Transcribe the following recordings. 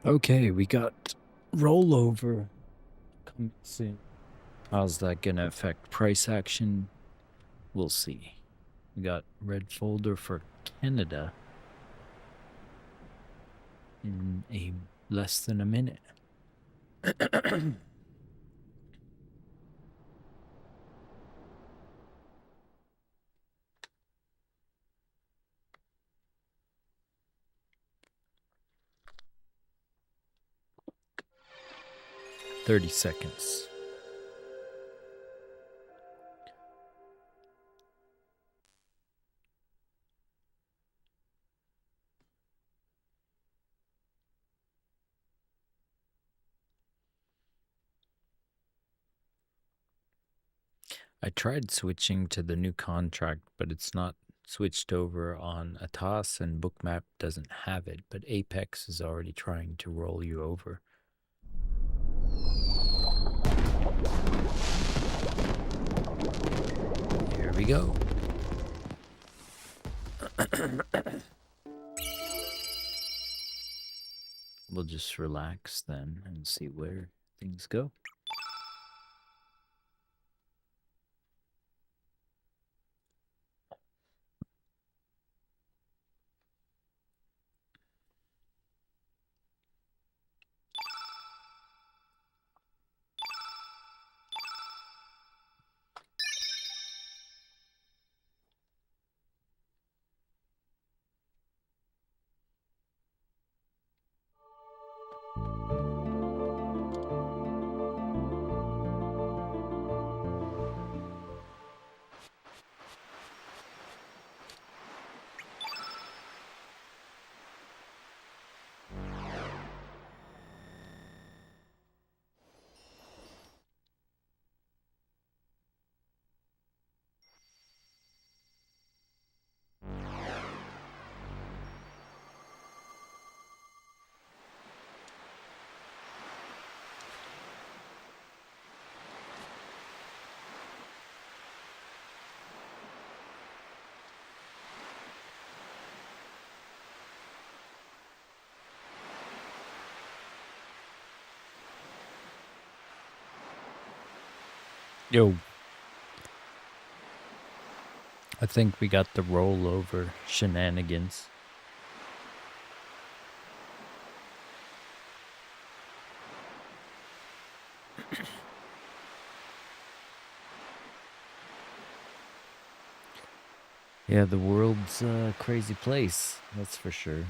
Okay, we got rollover coming soon. How's that gonna affect price action? We'll see. We got red folder for Canada in a less than a minute. 30 seconds. I tried switching to the new contract, but it's not switched over on ATOS, and Bookmap doesn't have it, but Apex is already trying to roll you over. Here we go. We'll just relax then and see where things go. Yo. I think we got the rollover shenanigans. Yeah, the world's a crazy place, that's for sure.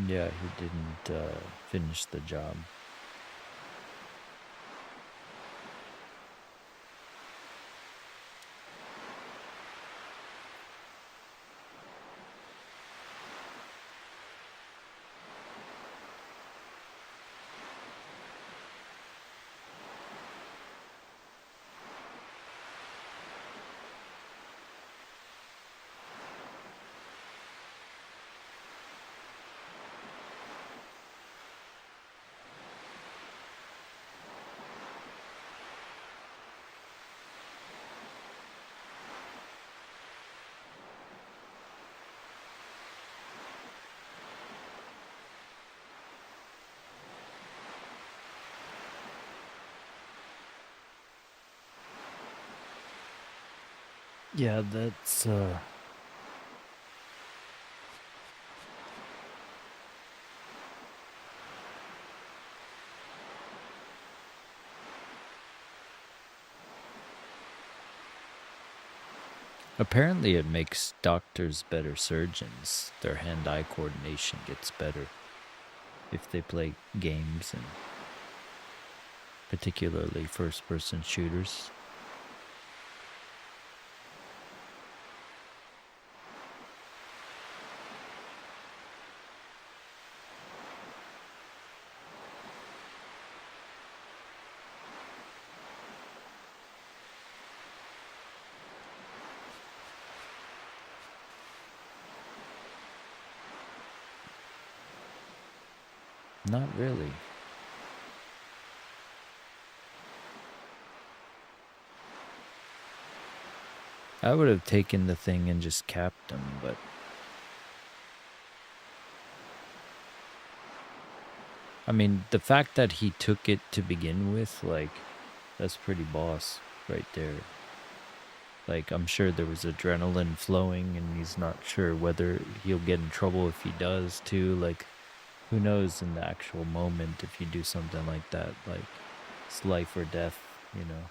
Yeah, he didn't finish the job. Yeah, that's apparently it makes doctors better surgeons. Their hand-eye coordination gets better if they play games, and particularly first-person shooters. Not really. I would have taken the thing and just capped him, but I mean, the fact that he took it to begin with, like, that's pretty boss right there. Like, I'm sure there was adrenaline flowing, and he's not sure whether he'll get in trouble if he does, too. Like, who knows in the actual moment if you do something like that. Like, it's life or death, you know.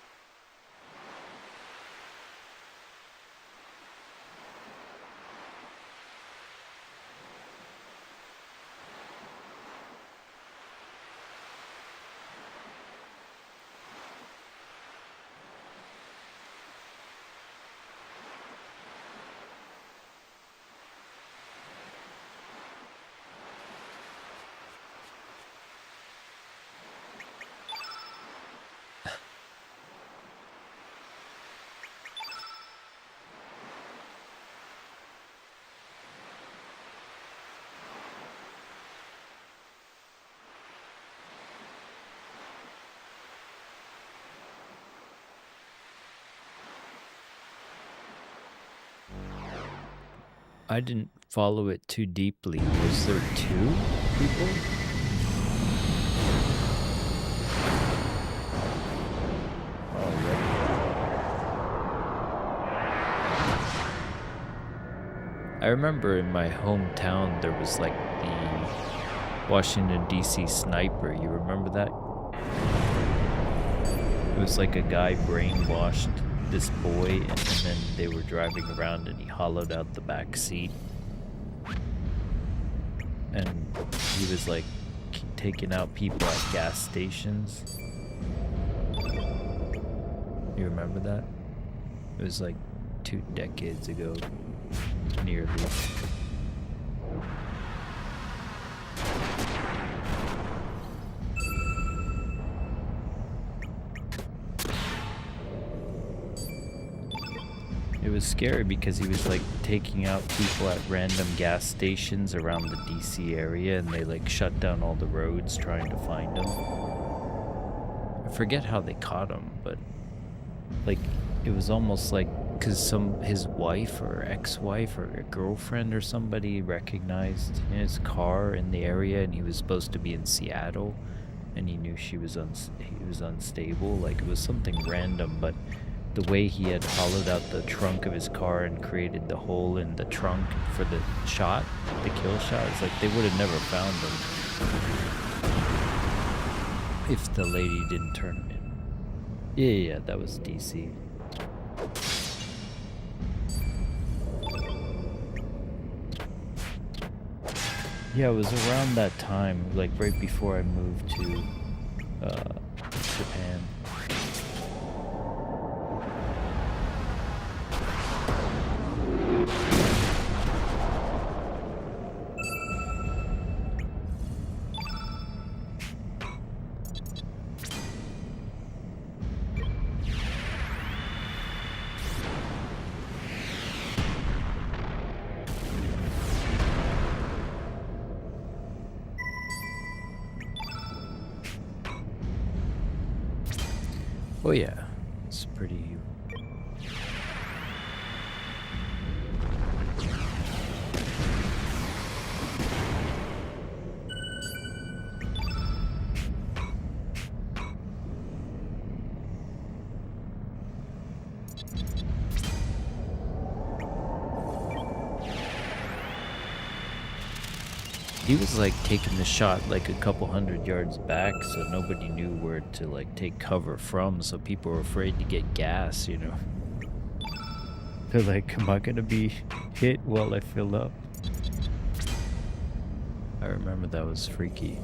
I didn't follow it too deeply. Was there 2 people? I remember in my hometown there was like the Washington DC sniper. You remember that? It was like a guy brainwashed this boy, and then they were driving around and he hollowed out the back seat. And he was like taking out people at gas stations. You remember that? It was like 2 decades ago, nearly. It was scary because he was like taking out people at random gas stations around the DC area, and they like shut down all the roads trying to find him. I forget how they caught him, but like it was almost like because his wife or ex-wife or a girlfriend or somebody recognized his car in the area, and he was supposed to be in Seattle, and he knew he was unstable. Like it was something random, but the way he had hollowed out the trunk of his car and created the hole in the trunk for the shot, the kill shot, it's like they would have never found him if the lady didn't turn him in. Yeah, that was DC. Yeah, it was around that time, like right before I moved to Japan. Oh yeah, it's pretty. He was like taking the shot like a couple 100 yards back, so nobody knew where to like take cover from, so people were afraid to get gas, you know. They're like, am I gonna be hit while I fill up? I remember that was freaky.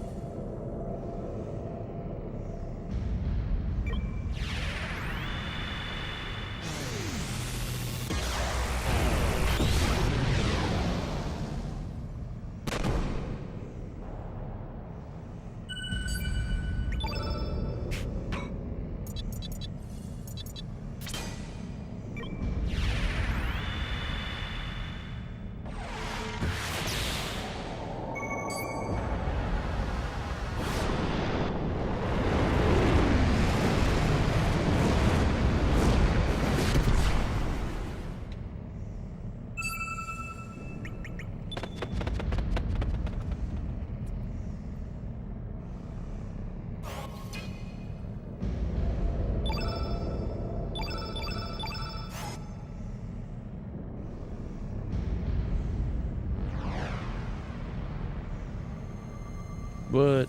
What?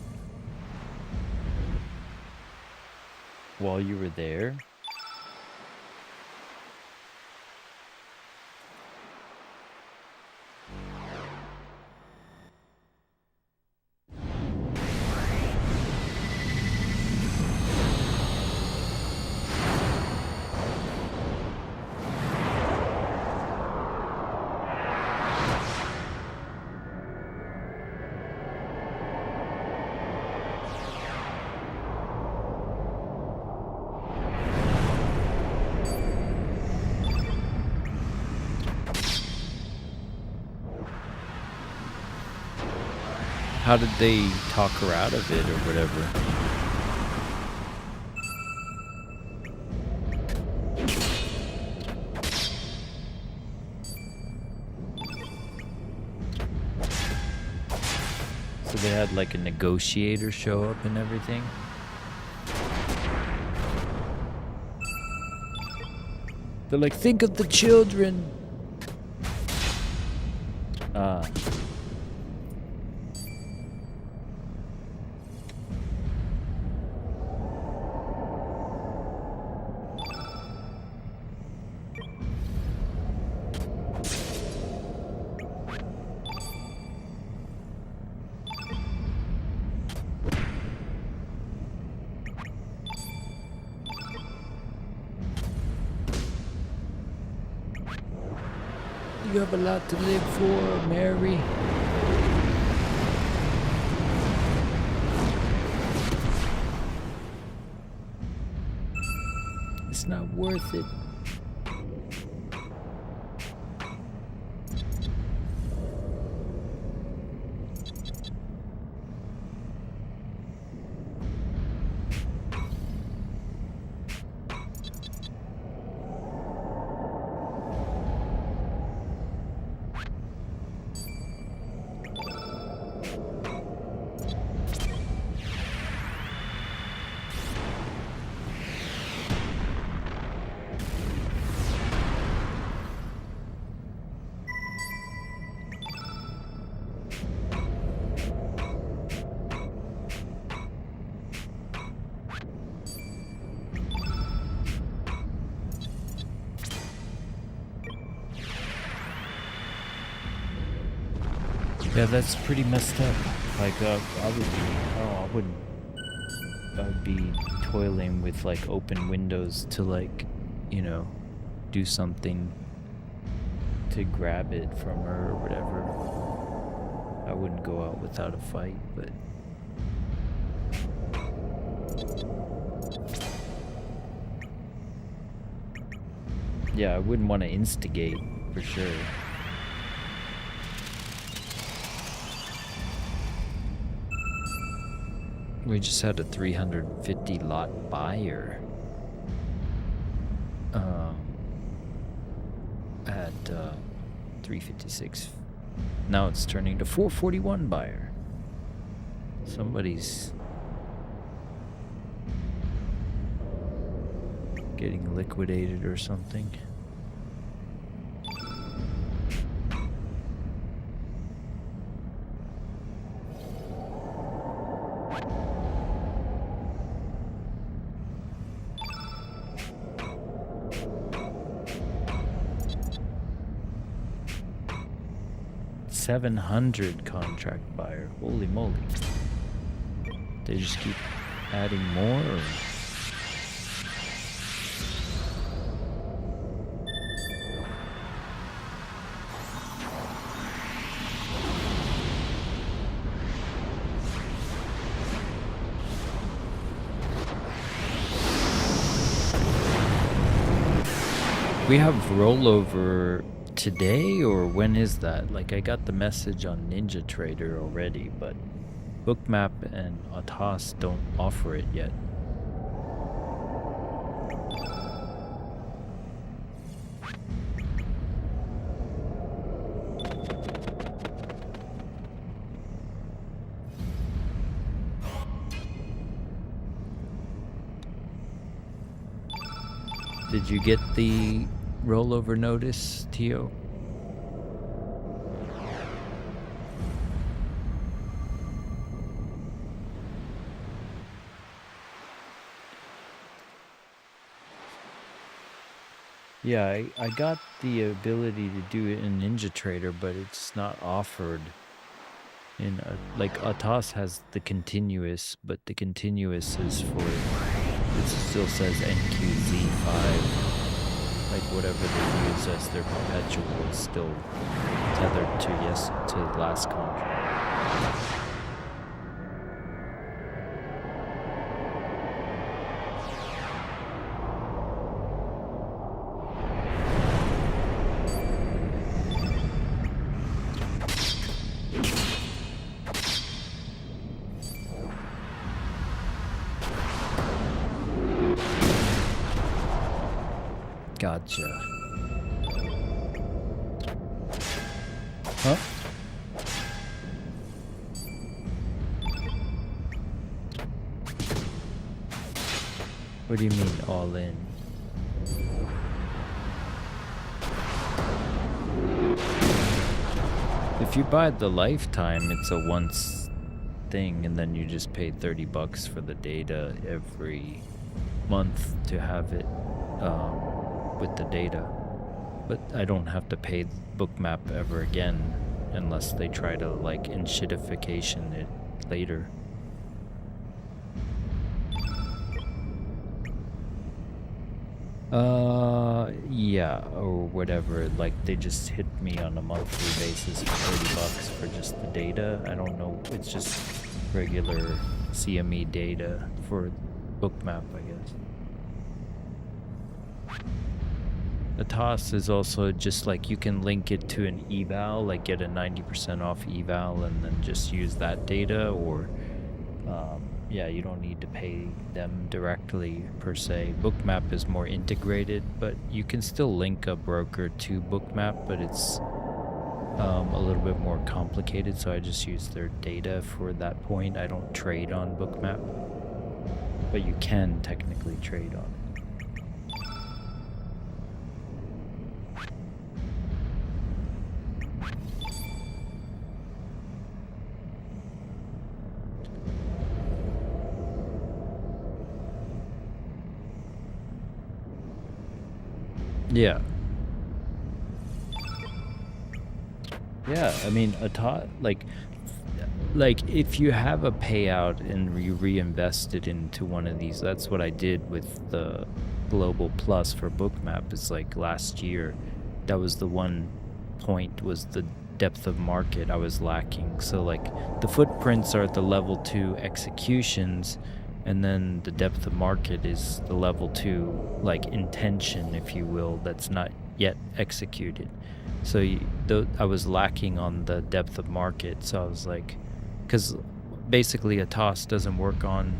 While you were there? How did they talk her out of it or whatever? So they had like a negotiator show up and everything? They're like, think of the children. You have a lot to live for, Mary. It's not worth it. Yeah, that's pretty messed up. Like, I'd be toiling with like open windows to like, you know, do something to grab it from her or whatever. I wouldn't go out without a fight, but yeah, I wouldn't want to instigate for sure. We just had a 350 lot buyer at 356. Now it's turning to 441 buyer. Somebody's getting liquidated or something. $700 contract buyer. Holy moly. They just keep adding more? Or? We have rollover today, or when is that? Like, I got the message on Ninja Trader already, but Bookmap and Oasis don't offer it yet. Did you get the rollover notice, Tio? Yeah, I got the ability to do it in NinjaTrader, but it's not offered in like ATOS has the continuous, but the continuous is for, it still says NQZ5, like whatever they use as their perpetual is still tethered to the last contract. Gotcha. Huh? What do you mean all in? If you buy the lifetime, it's a once thing, and then you just pay $30 for the data every month to have it with the data. But I don't have to pay Bookmap ever again unless they try to like enshittification it later. Yeah, or whatever. Like they just hit me on a monthly basis for $30 for just the data. I don't know. It's just regular CME data for Bookmap, I guess. The TOS is also just like you can link it to an eval, like get a 90% off eval and then just use that data, or yeah, you don't need to pay them directly per se. Bookmap is more integrated, but you can still link a broker to Bookmap, but it's a little bit more complicated, so I just use their data for that point. I don't trade on Bookmap, but you can technically trade on it. Yeah. Yeah, I mean, like if you have a payout and you reinvest it into one of these, that's what I did with the Global Plus for Bookmap. It's like last year, that was the one point, was the depth of market I was lacking. So like the footprints are the level 2 executions, and then the depth of market is the level 2 like intention, if you will, that's not yet executed. So I was lacking on the depth of market, so I was like, because basically a TOS doesn't work on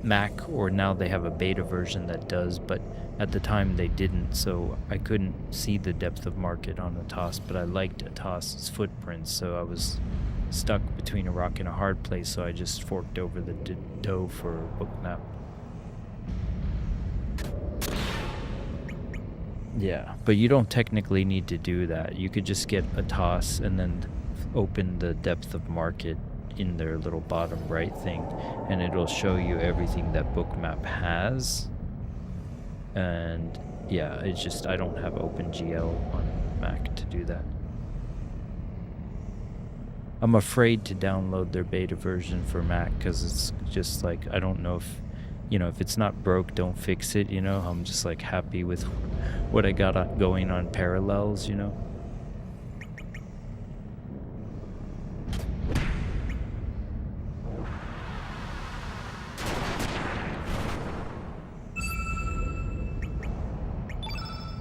Mac, or now they have a beta version that does, but at the time they didn't, so I couldn't see the depth of market on a TOS, but I liked a TOS's footprints, so I was stuck between a rock and a hard place, so I just forked over the dough for Bookmap. Yeah, but you don't technically need to do that. You could just get a TOS and then open the depth of market in their little bottom right thing, and it'll show you everything that Bookmap has. And yeah, it's just I don't have OpenGL on Mac to do that. I'm afraid to download their beta version for Mac because it's just like, I don't know if, you know, if it's not broke, don't fix it, you know. I'm just like happy with what I got going on Parallels, you know.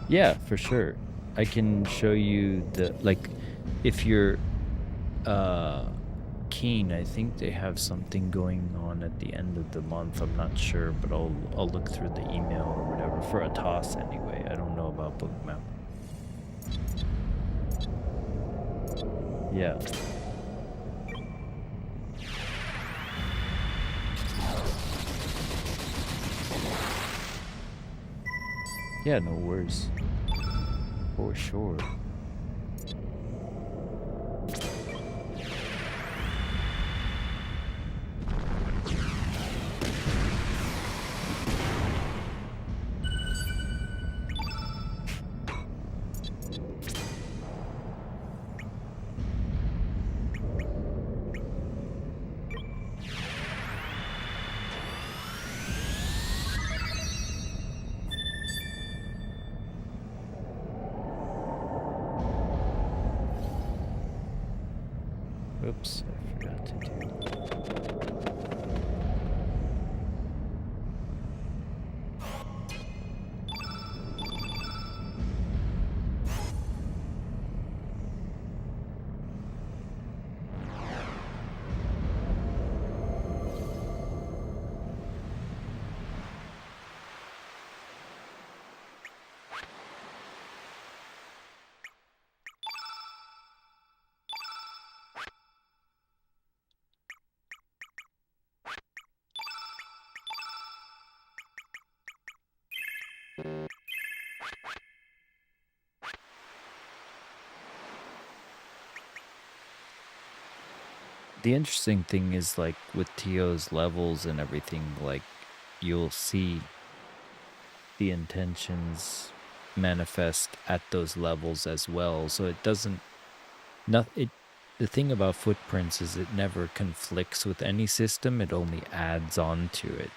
Yeah, for sure. I can show you the, like, if you're keen, I think they have something going on at the end of the month. I'm not sure, but I'll look through the email or whatever for a TOS anyway. I don't know about Bookmap. Yeah. Yeah, no worries. For sure. Oops, I forgot to do. The interesting thing is, like, with TO's levels and everything, like, you'll see the intentions manifest at those levels as well. So it doesn't, the thing about footprints is it never conflicts with any system. It only adds on to it.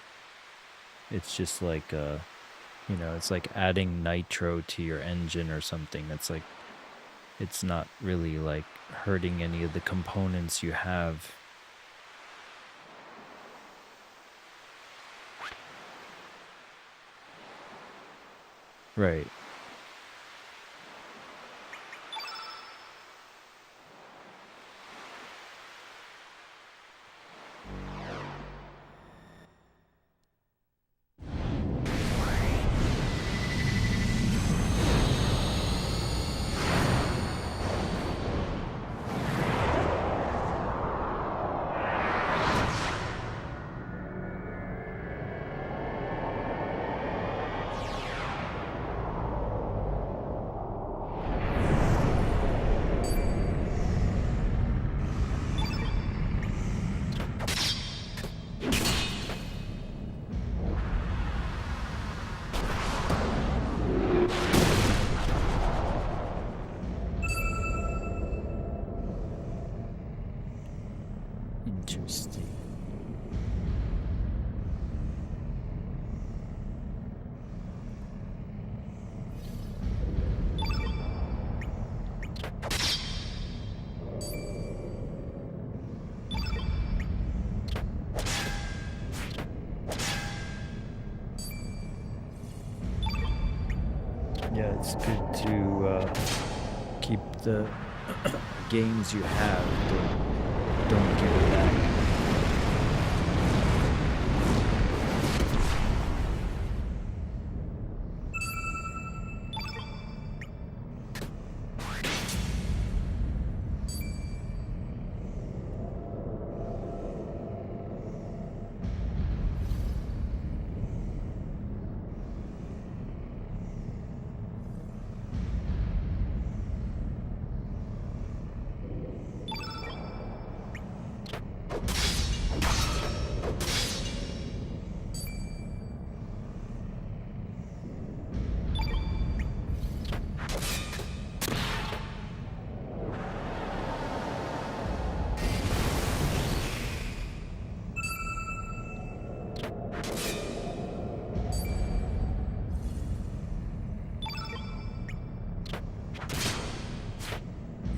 It's just like, you know, it's like adding nitro to your engine or something. It's like, it's not really like hurting any of the components you have. Right. Interesting. Yeah, it's good to keep the gains you have. Don't give it back.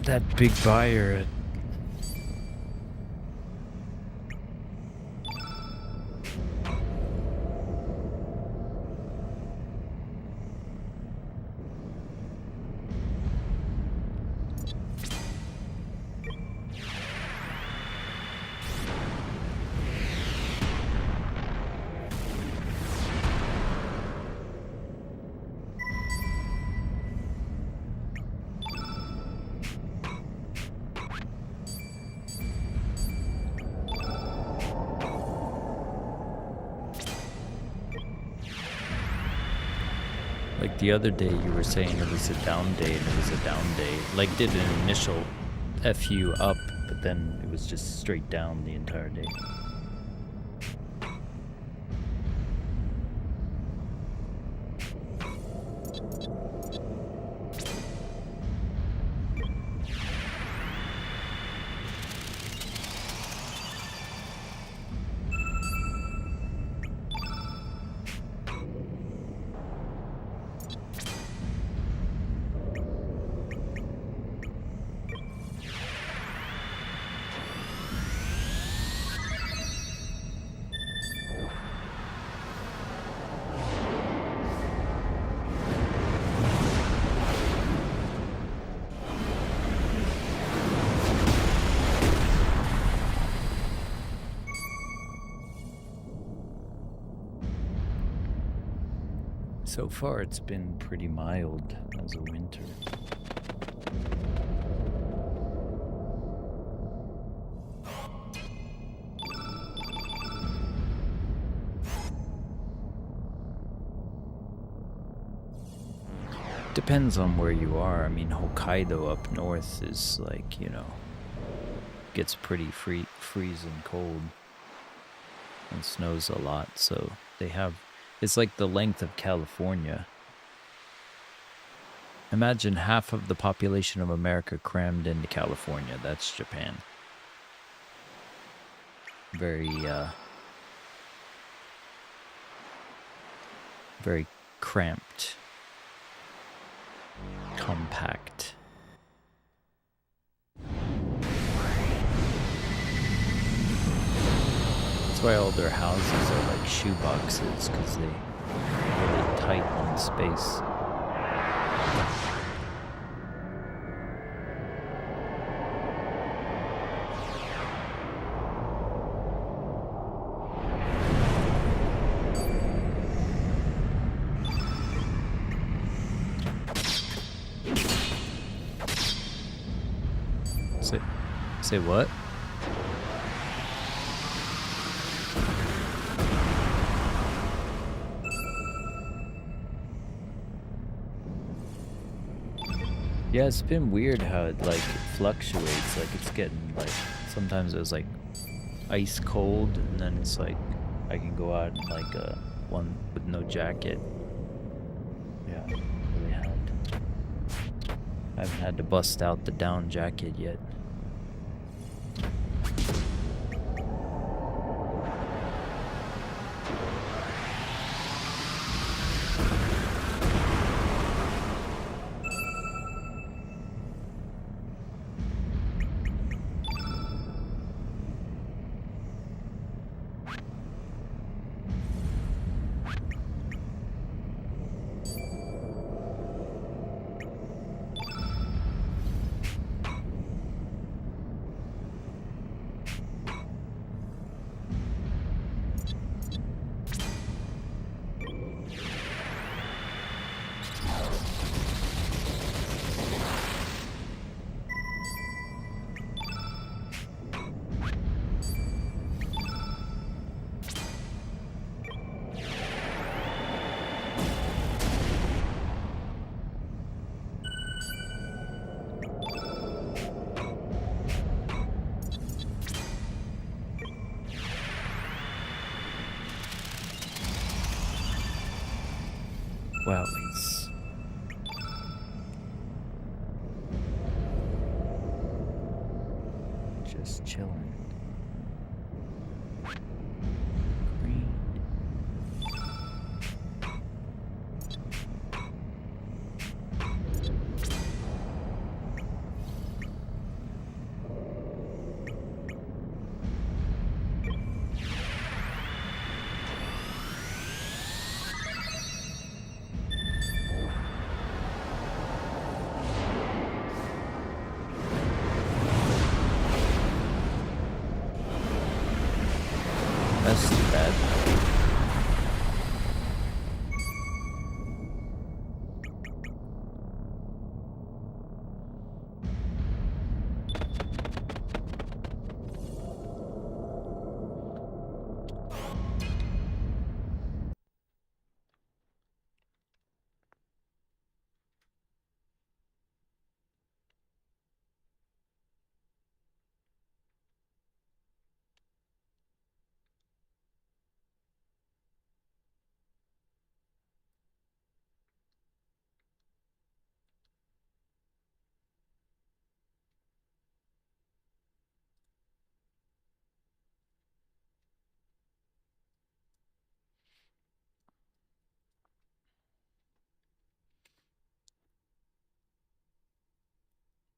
That big buyer. Like the other day you were saying it was a down day, and it was a down day. Like did an initial FU up, but then it was just straight down the entire day. So far, it's been pretty mild as a winter. Depends on where you are. I mean, Hokkaido up north is like, you know, gets pretty freezing cold and snows a lot. So they have, it's like the length of California. Imagine half of the population of America crammed into California. That's Japan. Very cramped, compact. That's why all their houses are like shoe boxes, because they really tight on space. Say what? Yeah, it's been weird how it like fluctuates. Like it's getting like sometimes it was like ice cold, and then it's like I can go out in like one with no jacket. Yeah, really I haven't had to bust out the down jacket yet. Wow, it's just chilling. Green. That's too bad.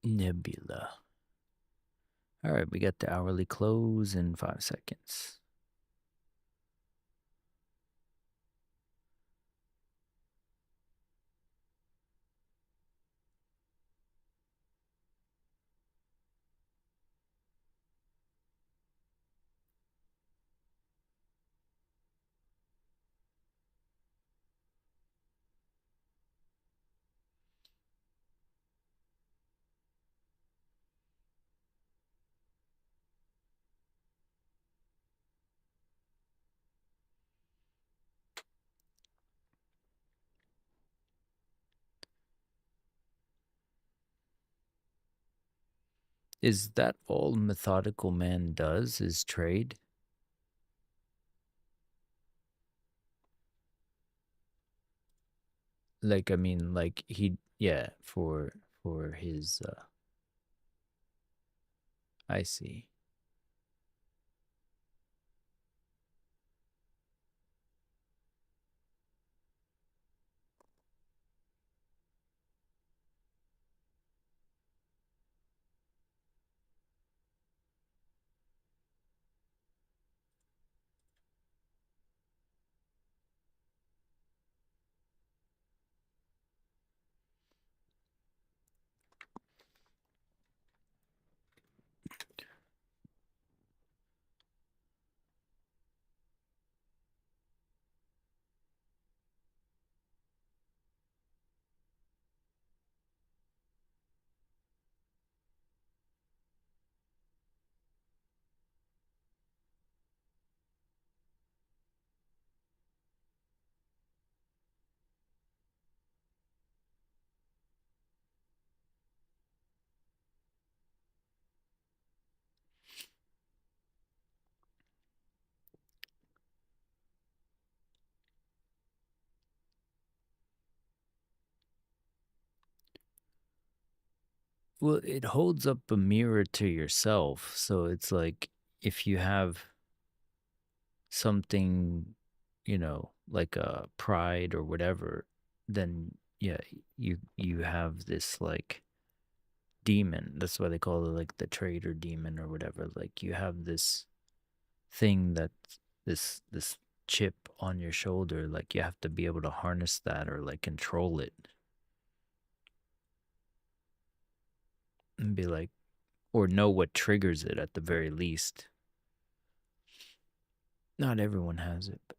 Nebula. All right, we got the hourly close in 5 seconds. Is that all methodical man does is trade? Like, I mean, like yeah, for his, I see. Well, it holds up a mirror to yourself. So it's like if you have something, like a pride or whatever, then yeah, you have this like demon. That's why they call it like the trader demon or whatever. Like you have this thing that this chip on your shoulder, like you have to be able to harness that or like control it and be like, or know what triggers it at the very least. Not everyone has it. But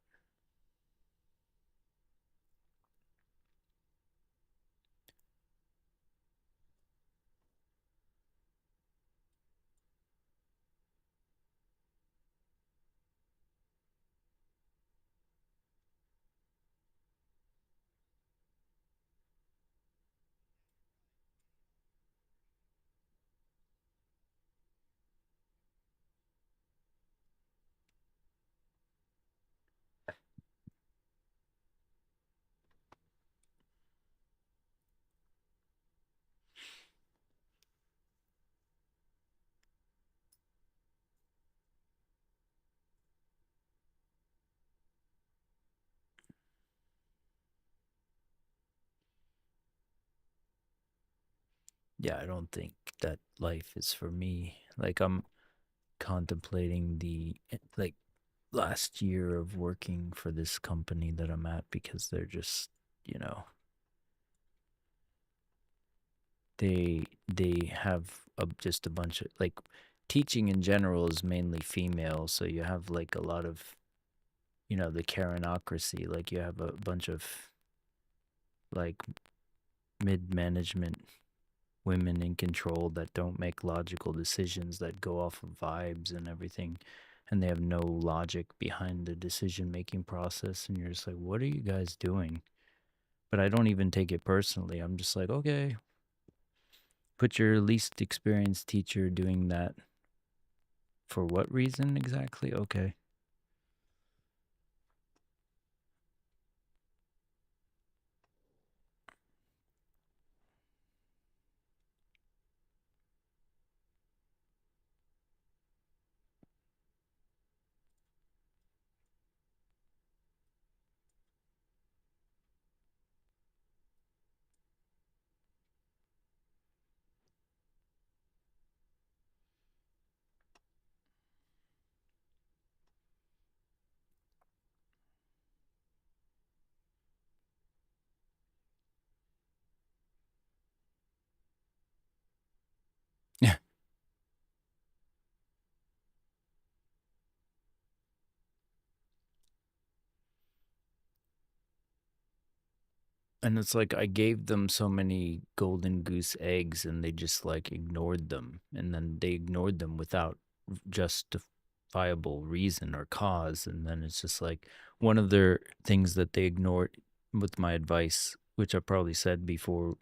yeah, I don't think that life is for me. Like I'm contemplating the like last year of working for this company that I'm at because they're just, you know, they have just a bunch of like teaching in general is mainly female, so you have like a lot of, the Karenocracy. Like you have a bunch of like mid management women in control that don't make logical decisions, that go off of vibes and everything, and they have no logic behind the decision making process, and you're just like, what are you guys doing? But I don't even take it personally. I'm just like, okay, put your least experienced teacher doing that. For what reason exactly? Okay. Yeah. And it's like I gave them so many golden goose eggs and they just like ignored them. And then they ignored them without justifiable reason or cause. And then it's just like one of their things that they ignored with my advice, which I probably said before,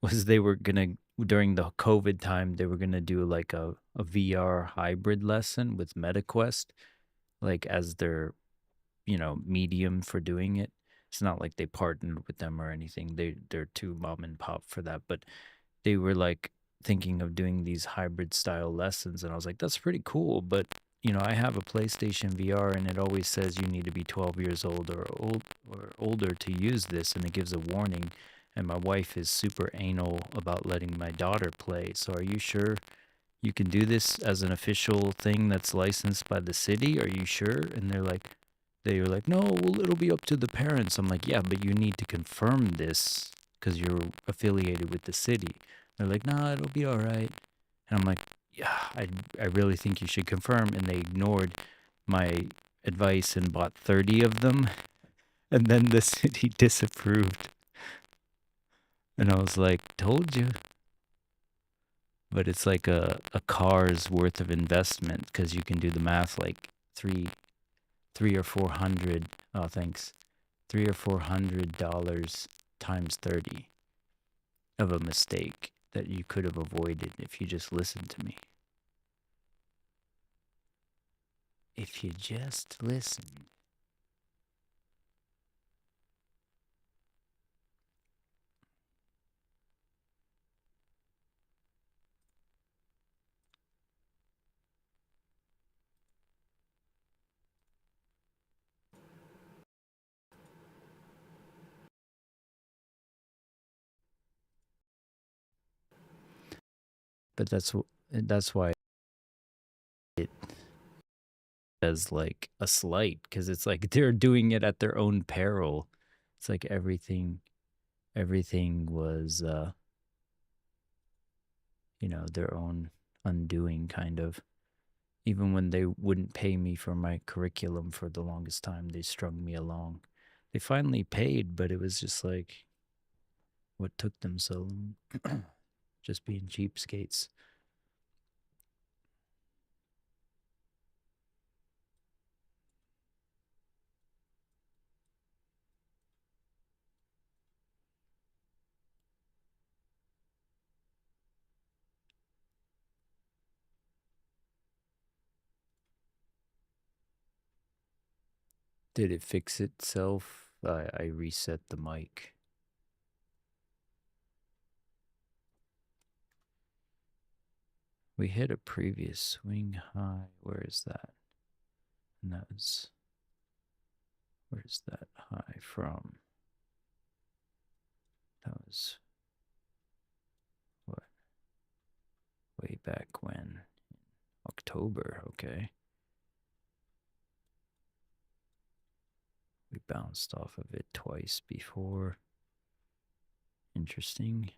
was they were going to during the COVID time, they were going to do like a VR hybrid lesson with MetaQuest, like as their, medium for doing it. It's not like they partnered with them or anything. They're too mom and pop for that, but they were like thinking of doing these hybrid style lessons, and I was like, that's pretty cool, but I have a PlayStation VR and it always says you need to be 12 years old or older to use this, and it gives a warning, and my wife is super anal about letting my daughter play. So are you sure you can do this as an official thing that's licensed by the city? Are you sure? And they were like, no, well, it'll be up to the parents. I'm like, yeah, but you need to confirm this because you're affiliated with the city. They're like, nah, it'll be all right. And I'm like, yeah, I really think you should confirm. And they ignored my advice and bought 30 of them. And then the city disapproved. And I was like, told you. But it's like a car's worth of investment because you can do the math, like three or 400. Oh, thanks. $300 or $400 times 30 of a mistake that you could have avoided if you just listened to me. If you just listen. But that's why it as like a slight, because it's like they're doing it at their own peril. It's like everything was their own undoing, kind of. Even when they wouldn't pay me for my curriculum for the longest time, they strung me along. They finally paid, but it was just like, what took them so long? Just being cheapskates. Did it fix itself? I reset the mic. We hit a previous swing high. Where is that? And where's that high from? That was what? Way back when? October, okay. We bounced off of it twice before. Interesting.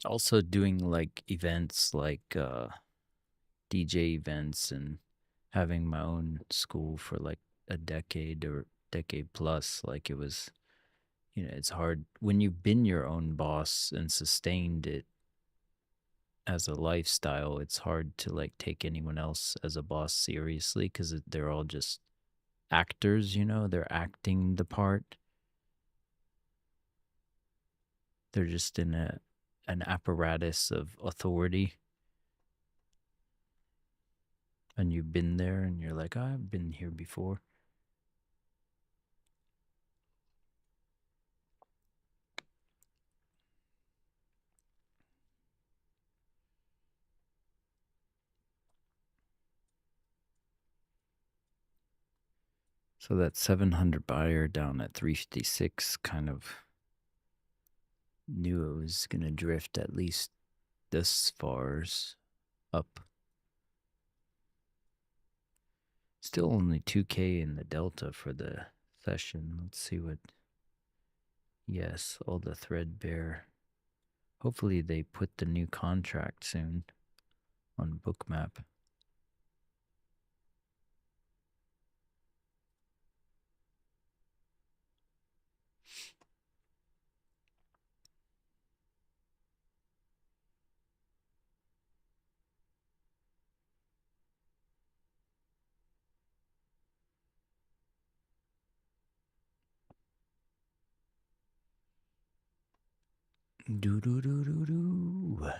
Also doing like events like DJ events and having my own school for like a decade or decade plus. Like it was, it's hard when you've been your own boss and sustained it as a lifestyle. It's hard to like take anyone else as a boss seriously because they're all just actors, they're acting the part. They're just in an apparatus of authority. and you've been there and you're like, I've been here before. So that 700 buyer down at 356 kind of knew it was going to drift at least this far up. Still only 2K in the delta for the session. Let's see what... Yes, all the threadbare. Hopefully they put the new contract soon on Bookmap. Do do do do do.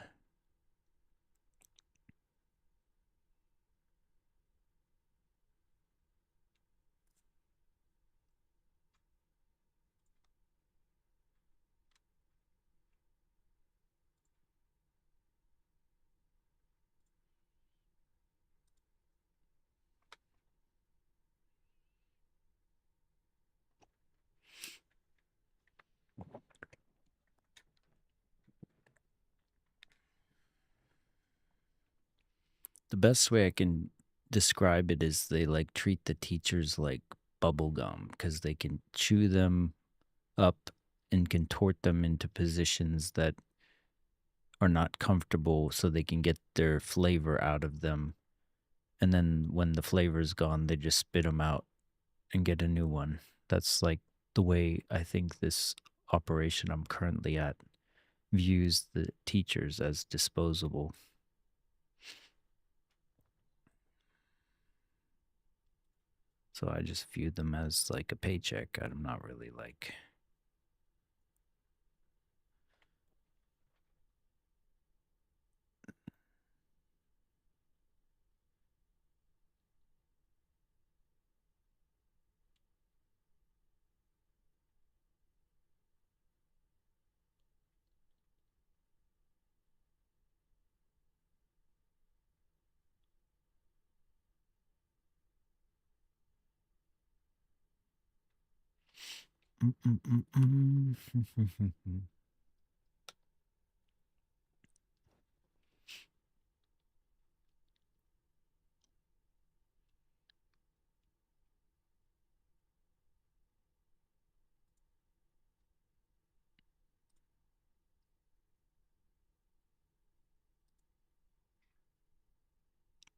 The best way I can describe it is they like treat the teachers like bubble gum because they can chew them up and contort them into positions that are not comfortable so they can get their flavor out of them. And then when the flavor's gone, they just spit them out and get a new one. That's like the way I think this operation I'm currently at views the teachers as disposable. So I just view them as like a paycheck. I'm not really like...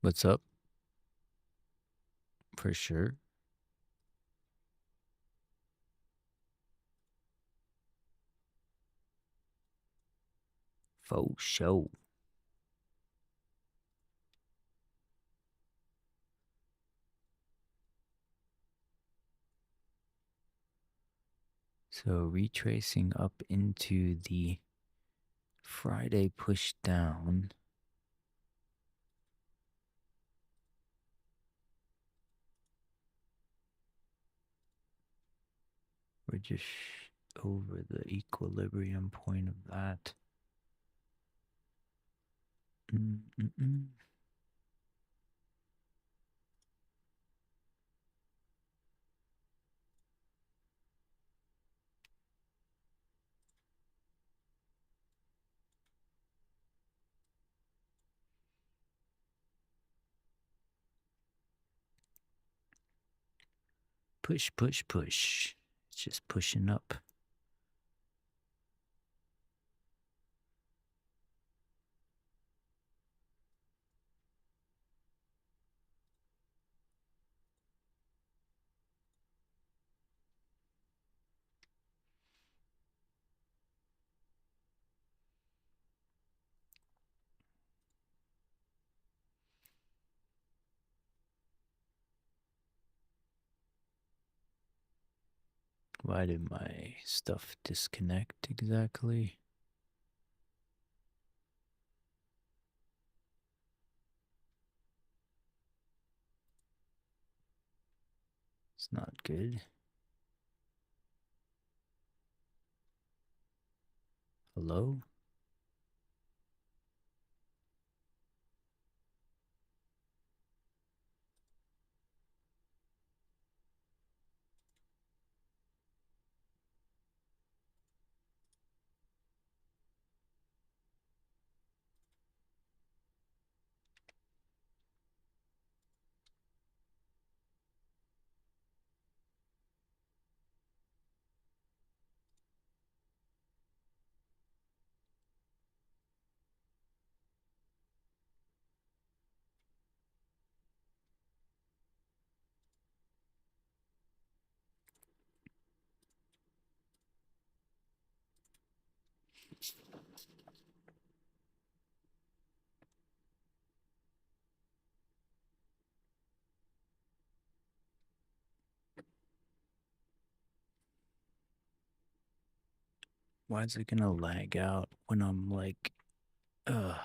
What's up? For sure. For sure. So retracing up into the Friday push down. We're just over the equilibrium point of that. Push, push, push. It's just pushing up. Why did my stuff disconnect exactly? It's not good. Hello? Why is it gonna lag out when I'm like, ugh.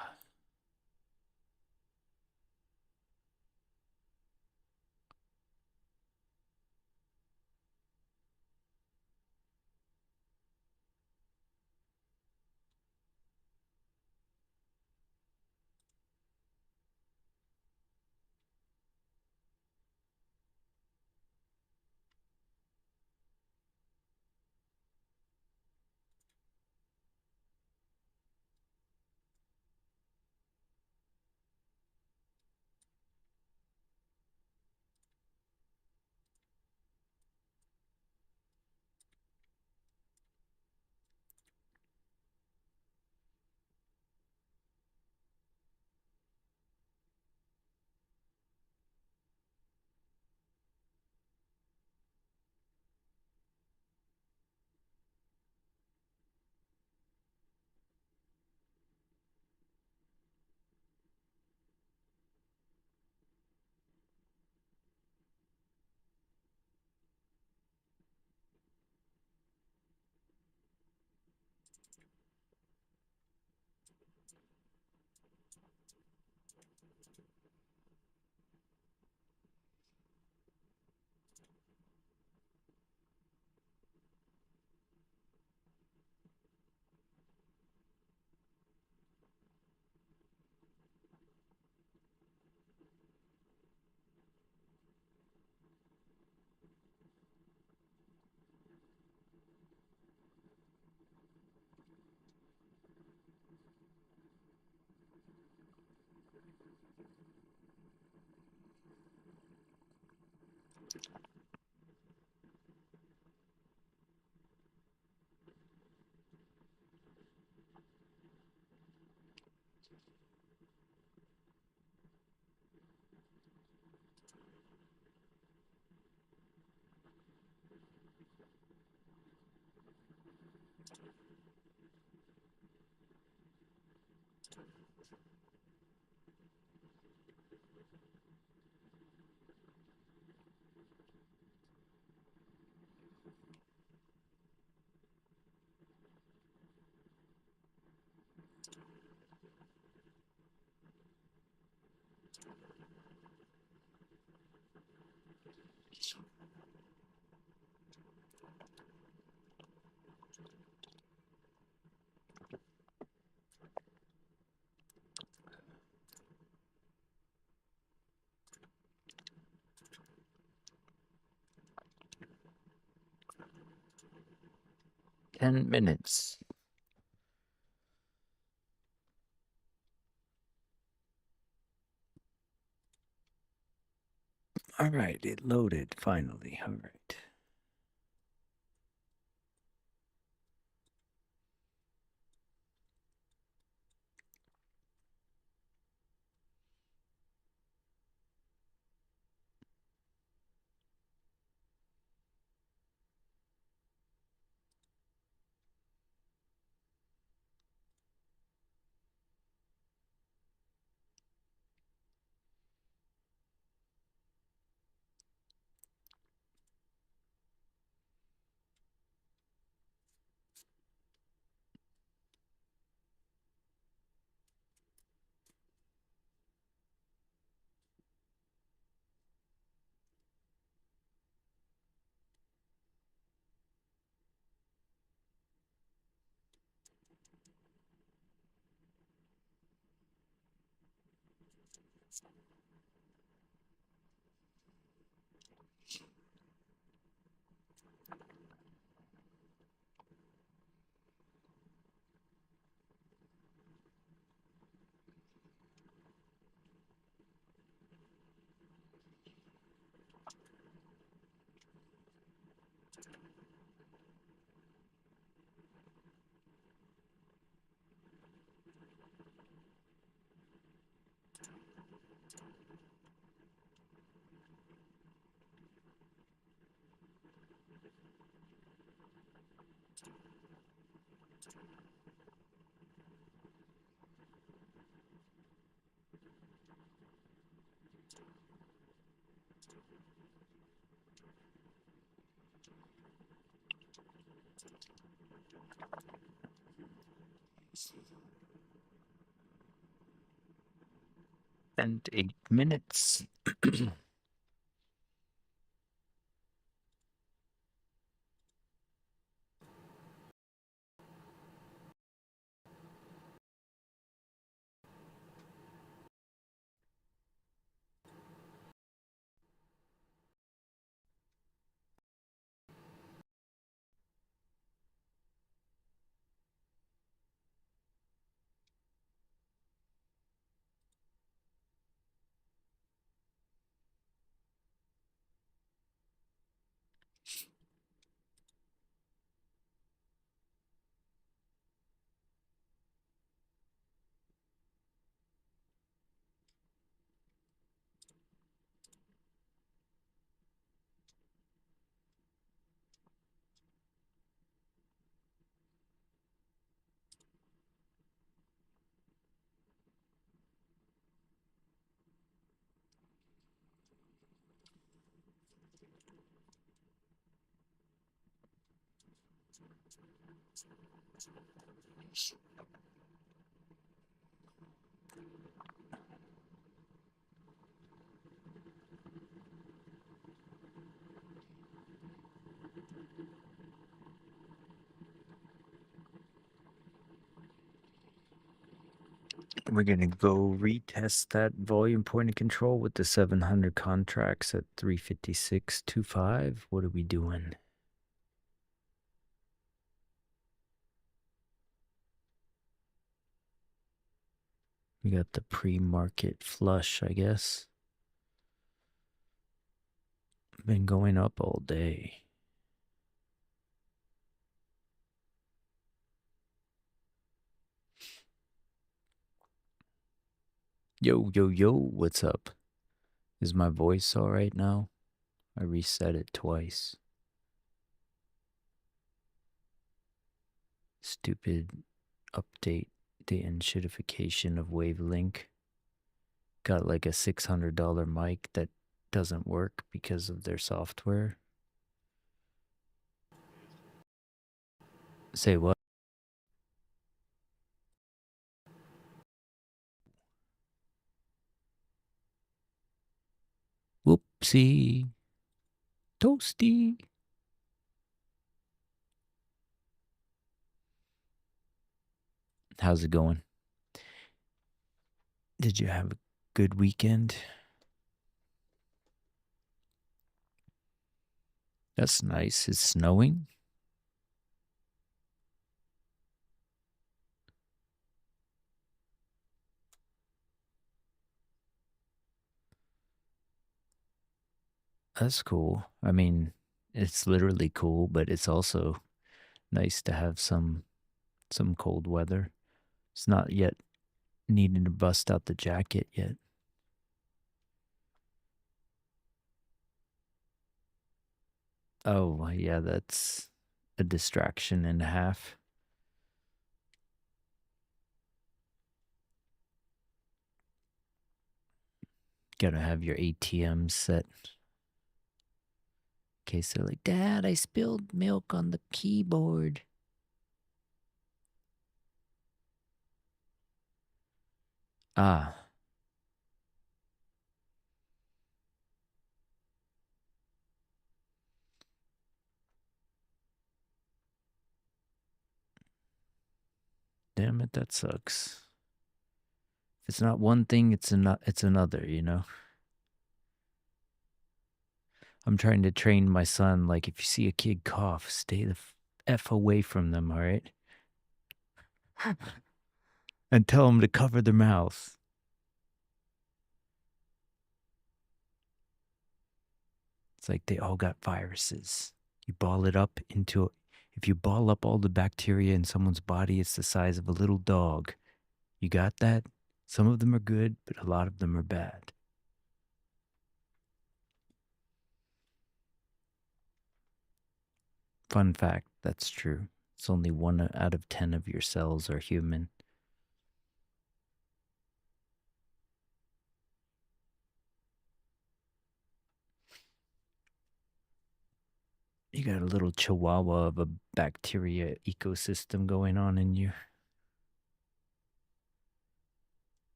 "10 minutes." All right, it loaded finally. All right. And 8 minutes. We're gonna go retest that volume point of control with the 700 contracts at 356.25. What are we doing? We got the pre-market flush, I guess. Been going up all day. Yo, yo, yo, what's up? Is my voice all right now? I reset it twice. Stupid update, the enshittification of Wavelink. Got like a $600 mic that doesn't work because of their software. Say what? Whoopsie. Toasty. How's it going? Did you have a good weekend? That's nice. It's snowing. That's cool. I mean, it's literally cool, but it's also nice to have some cold weather. It's not yet needing to bust out the jacket yet. Oh, yeah, that's a distraction and a half. Gotta have your ATM set. In case they're like, Dad, I spilled milk on the keyboard. Ah. Damn it, that sucks. If it's not one thing, it's another, you know? I'm trying to train my son, like, if you see a kid cough, stay the F away from them, all right? And tell them to cover their mouth. It's like they all got viruses. You ball it up into, if you ball up all the bacteria in someone's body, it's the size of a little dog. You got that? Some of them are good, but a lot of them are bad. Fun fact, that's true. It's only 1 out of 10 of your cells are human. You got a little chihuahua of a bacteria ecosystem going on in you.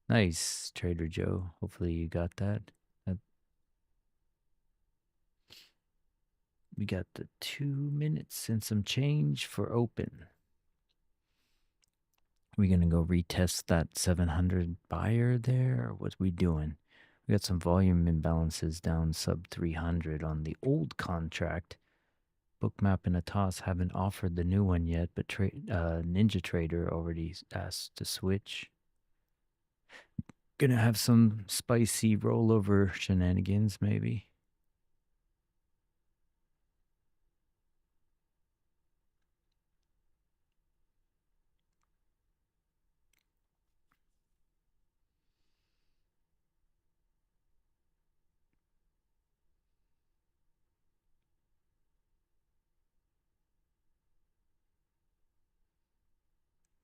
Nice, Trader Joe. Hopefully you got that. We got the 2 minutes and some change for open. We gonna go retest that 700 buyer there, or what we doing? We got some volume imbalances down sub 300 on the old contract. Bookmap and Atos haven't offered the new one yet, but Ninja Trader already asked to switch. Gonna have some spicy rollover shenanigans, maybe.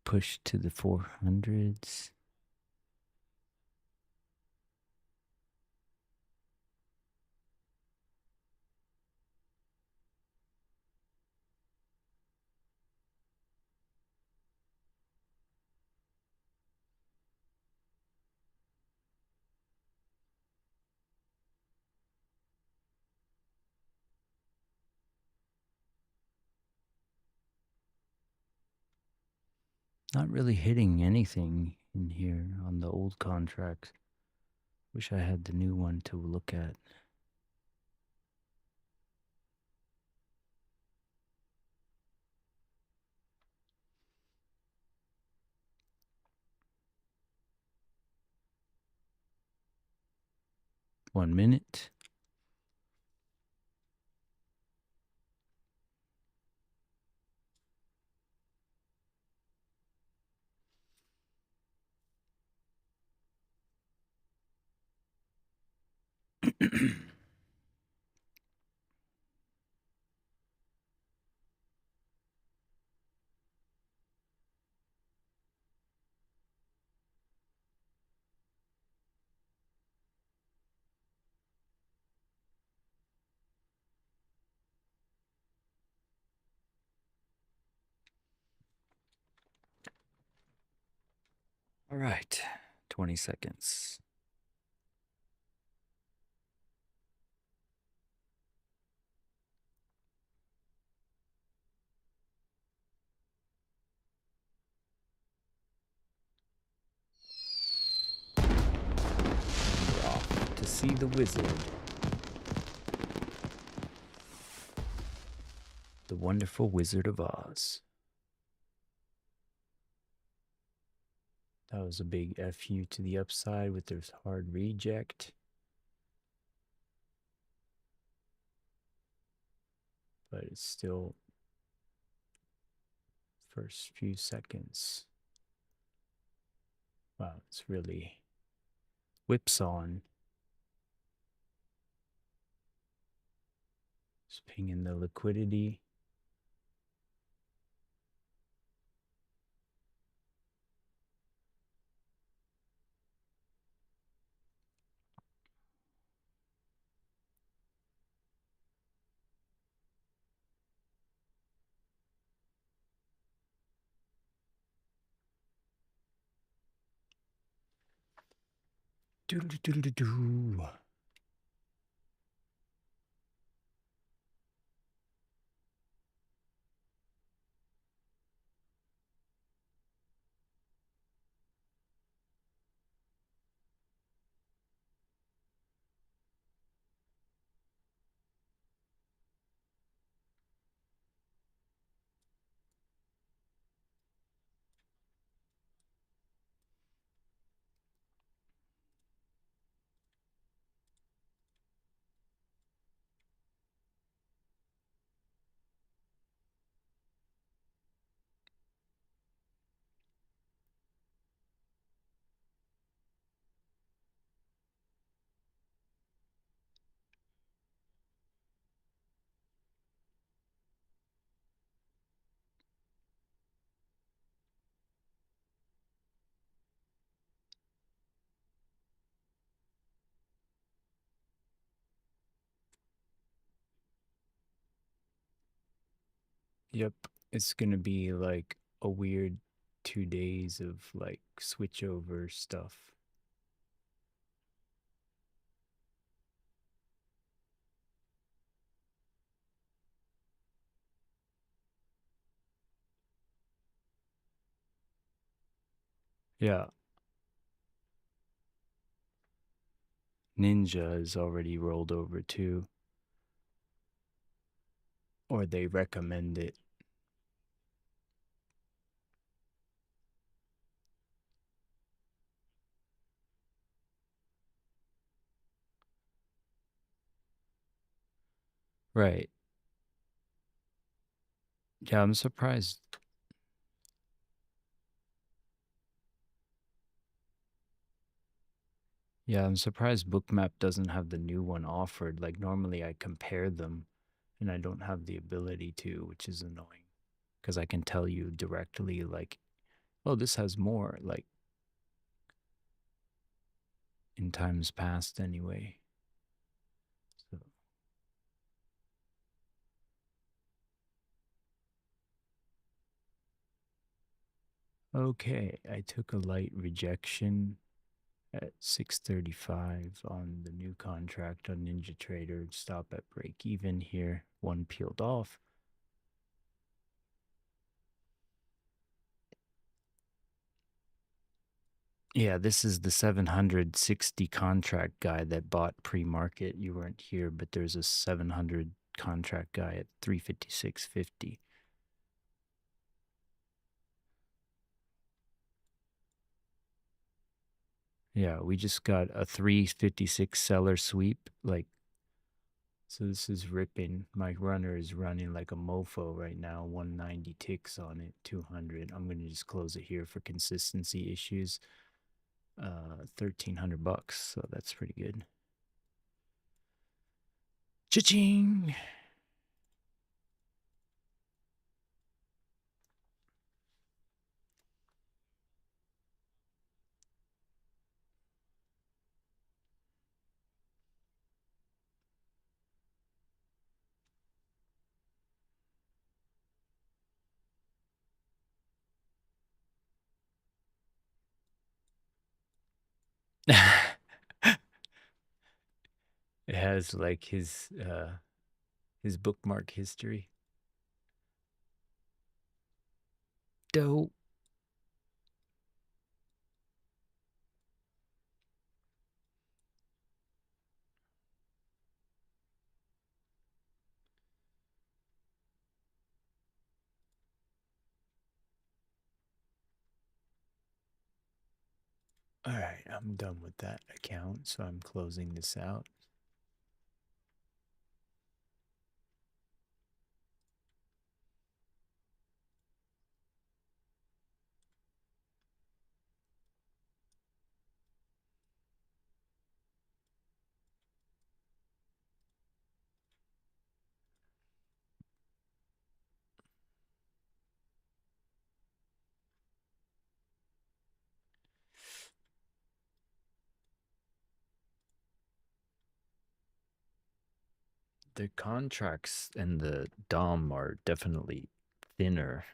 Push to the 400s. Not really hitting anything in here on the old contracts. Wish I had the new one to look at. One minute. All right, 20 seconds. We're off to see the wizard. The wonderful Wizard of Oz. That was a big FU to the upside with this hard reject. But it's still first few seconds. Wow, it's really whipsawing. Just pinging the liquidity. Doodle-doo-doo-doo-doo. Yep, it's gonna be like a weird 2 days of like switchover stuff. Yeah, Ninja is already rolled over too, or they recommend it. Right. Yeah, I'm surprised. Yeah, I'm surprised Bookmap doesn't have the new one offered. Like normally I compare them and I don't have the ability to, which is annoying because I can tell you directly like, oh, this has more like in times past anyway. So, okay, I took a light rejection at 635 on the new contract on Ninja Trader. Stop at break even here. One peeled off. Yeah, this is the 760 contract guy that bought pre-market. You weren't here, but there's a 700 contract guy at 356.50. Yeah, we just got a 356 seller sweep. Like, so this is ripping. My runner is running like a mofo right now. 190 ticks on it, 200. I'm gonna just close it here for consistency issues. 1,300 bucks. So that's pretty good. Cha-ching! It has like his bookmark history. Dope. All right, I'm done with that account, so I'm closing this out. The contracts and the DOM are definitely thinner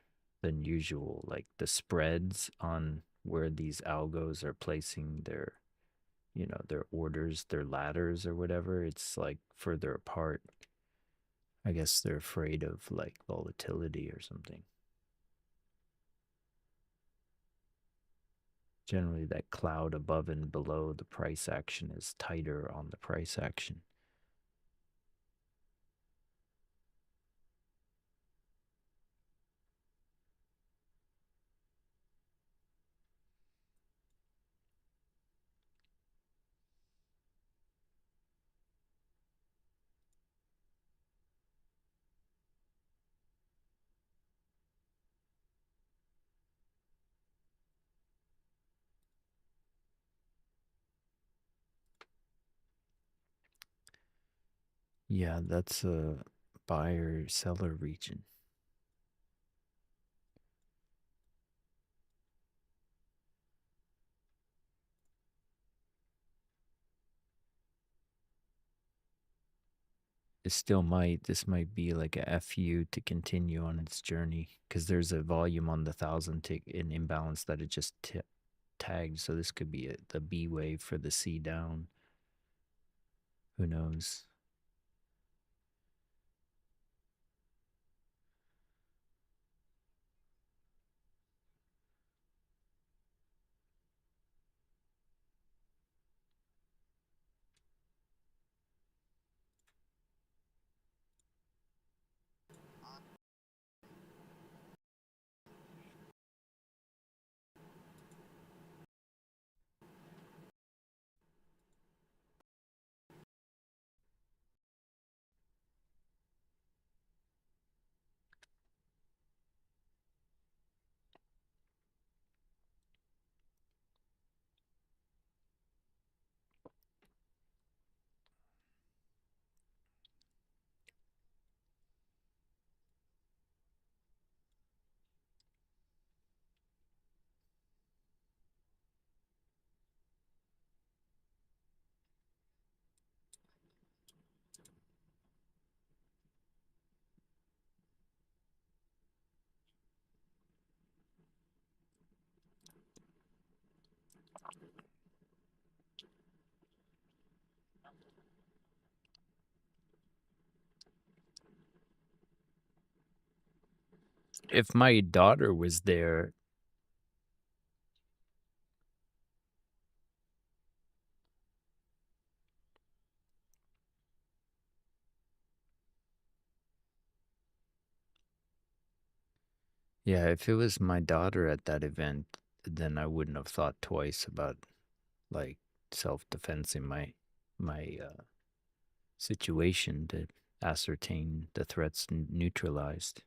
than usual. Like the spreads on where these algos are placing their, their orders, their ladders or whatever, it's like further apart. I guess they're afraid of like volatility or something. Generally, that cloud above and below the price action is tighter on the price action. Yeah, that's a buyer seller region. It still might. This might be like a FU to continue on its journey because there's a volume on the 1,000 tick in imbalance that it just tagged. So this could be the B wave for the C down. Who knows? If my daughter was there, yeah, if it was my daughter at that event, then I wouldn't have thought twice about like self-defensing my situation to ascertain the threats neutralized.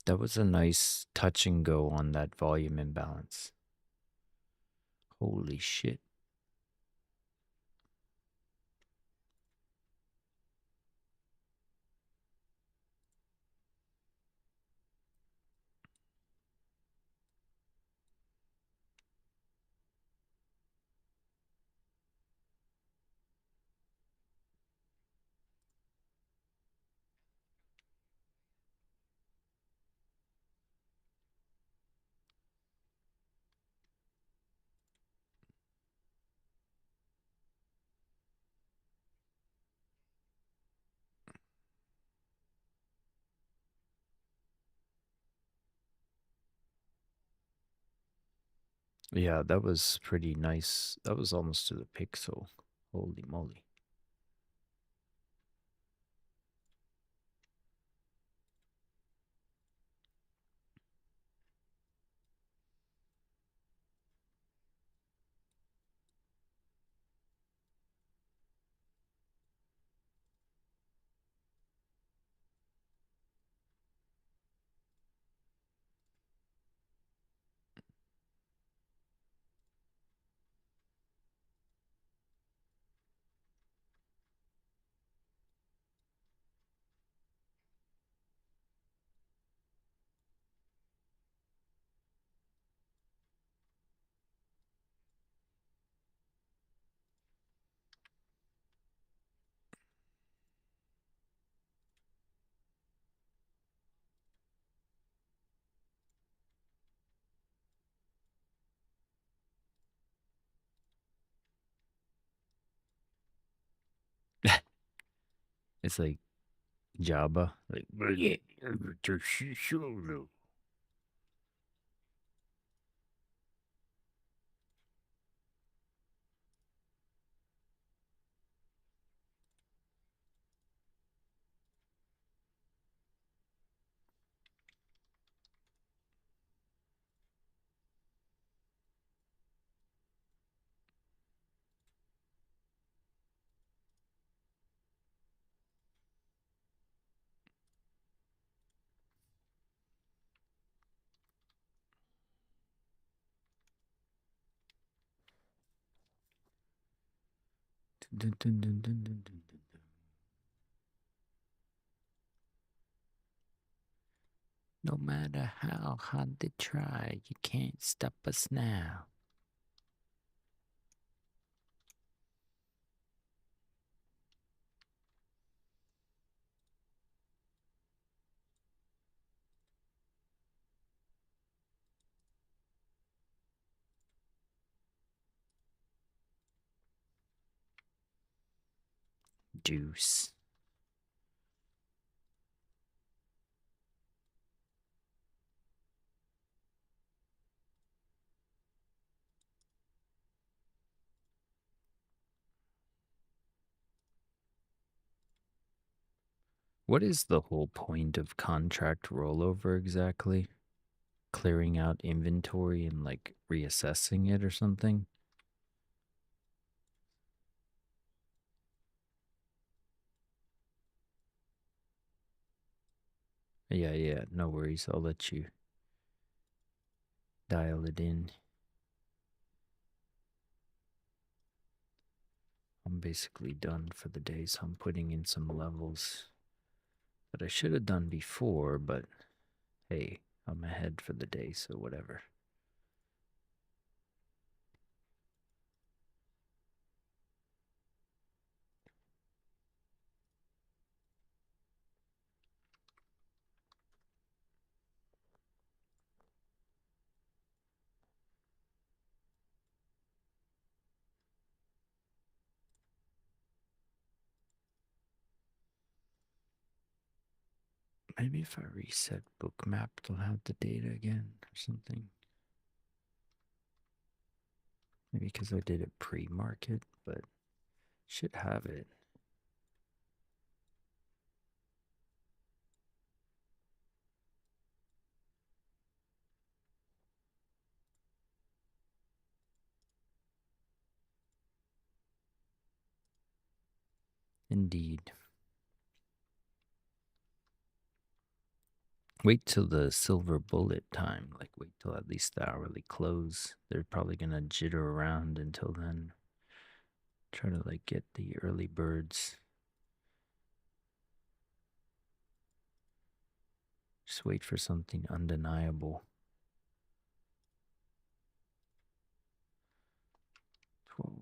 That was a nice touch and go on that volume imbalance. Holy shit. Yeah, that was pretty nice. That was almost to the pixel. Holy moly. It's like Jabba. Like, No matter how hard they try, you can't stop us now. Deuce. What is the whole point of contract rollover exactly? Clearing out inventory and like reassessing it or something? Yeah, no worries. I'll let you dial it in. I'm basically done for the day, so I'm putting in some levels that I should have done before, but hey, I'm ahead for the day, so whatever. Maybe if I reset bookmap, it'll have the data again or something. Maybe because I did it pre-market, but should have it. Indeed. Wait till the silver bullet time, like wait till at least the hourly close. They're probably gonna jitter around until then. Try to like get the early birds. Just wait for something undeniable. 12-1.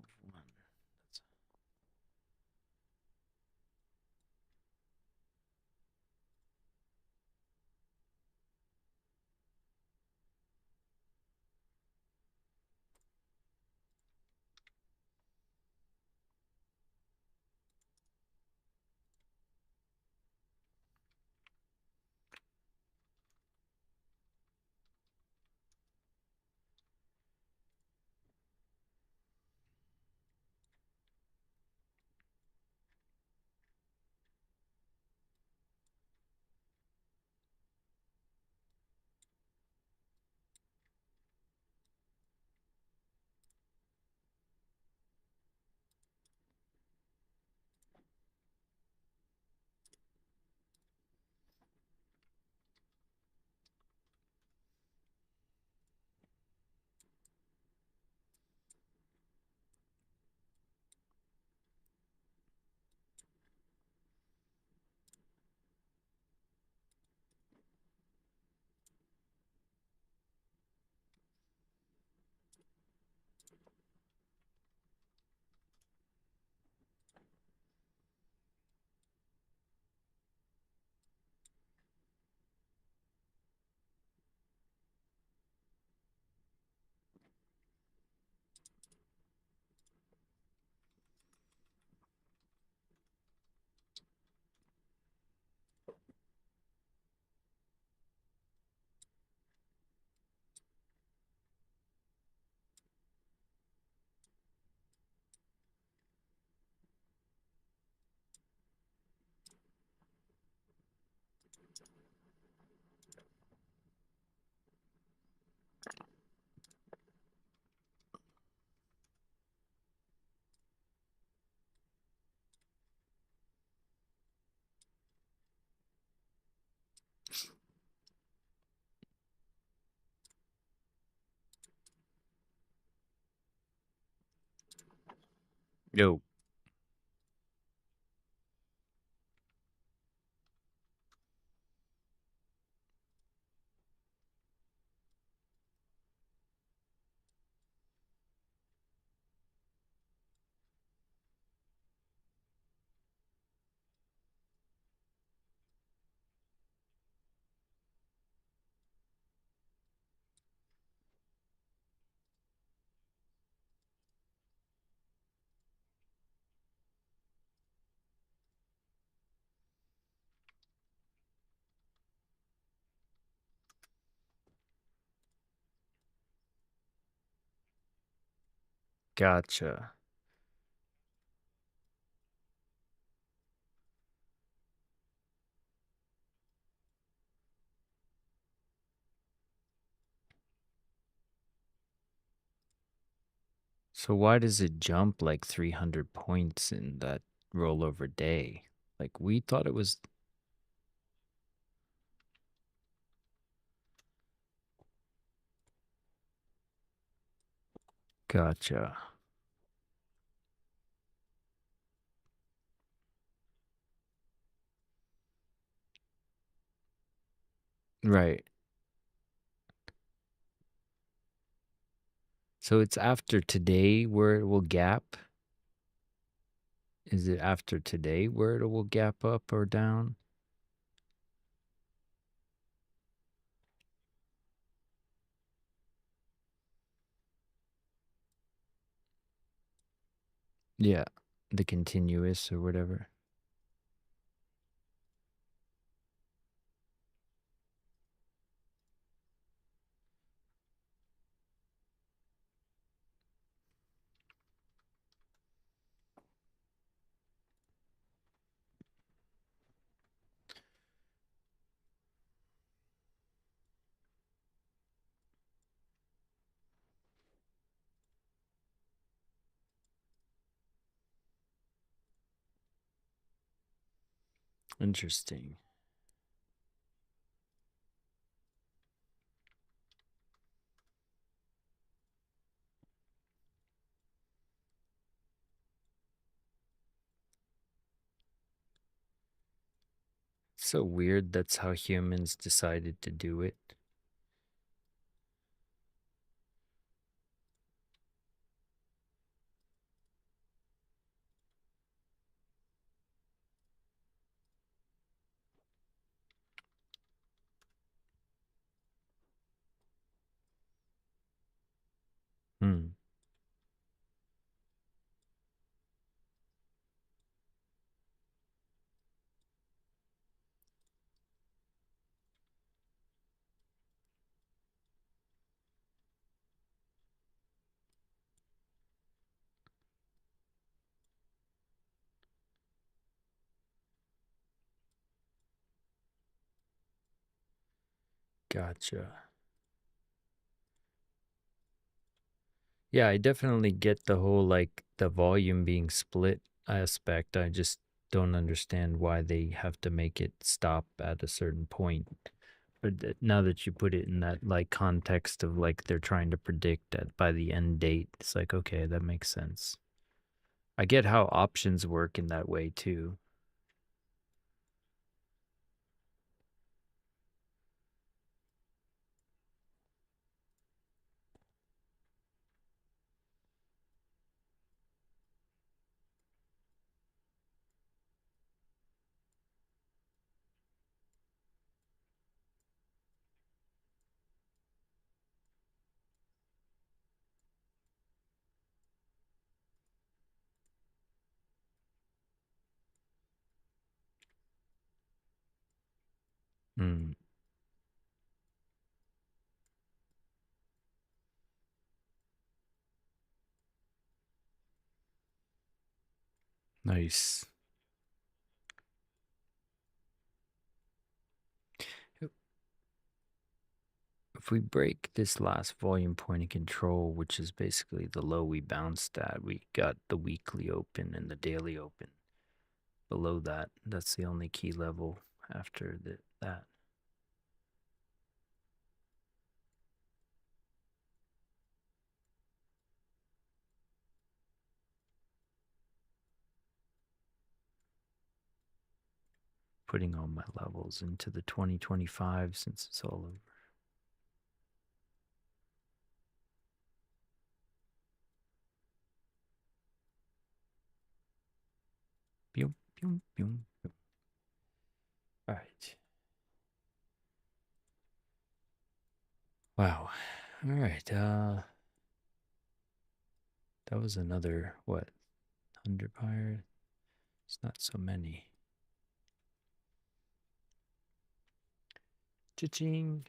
Yo. Gotcha. So why does it jump like 300 points in that rollover day? Like we thought it was. Gotcha. Right. So it's after today where it will gap? Is it after today where it will gap up or down? Yeah. The continuous or whatever. Interesting. So weird that's how humans decided to do it. Hmm. Gotcha. Yeah, I definitely get the whole like the volume being split aspect. I just don't understand why they have to make it stop at a certain point. But now that you put it in that like context of like they're trying to predict that by the end date, it's like okay, that makes sense. I get how options work in that way too. Mm, nice. If we break this last volume point of control, which is basically the low we bounced at, we got the weekly open and the daily open. Below that, that's the only key level after that. Putting all my levels into the 2025 since it's all over. Pew, pew, pew, pew. All right. Wow. All right. That was another what? 100 buyer. It's not so many. Cha-ching.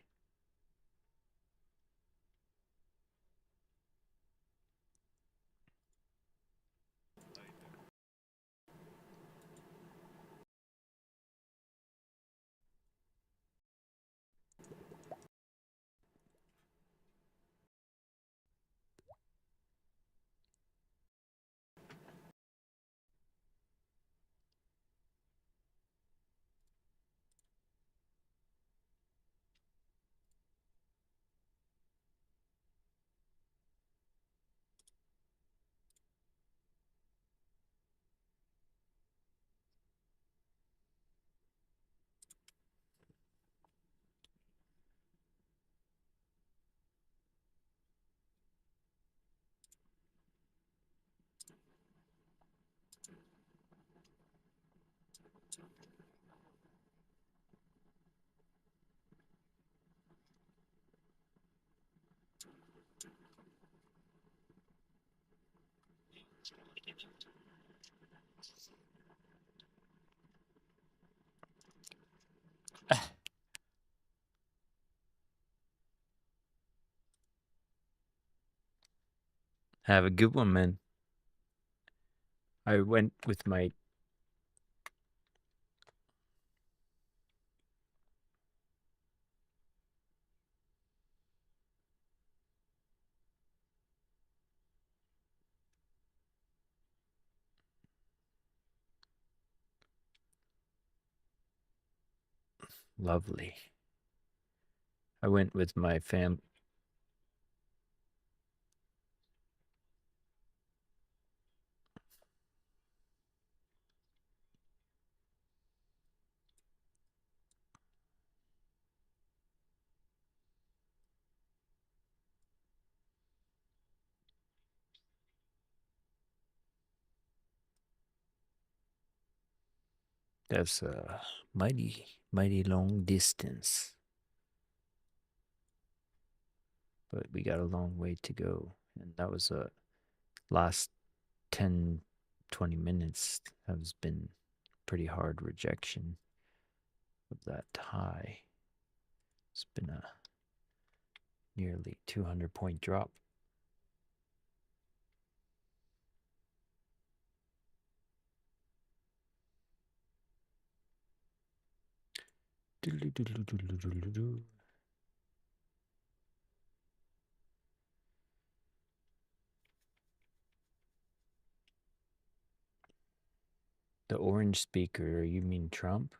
Have a good one, man. I went with my lovely. I went with my fam. That's a mighty, mighty long distance. But we got a long way to go. And that was a last 10, 20 minutes has been pretty hard rejection of that high. It's been a nearly 200-point drop. The orange speaker, you mean Trump?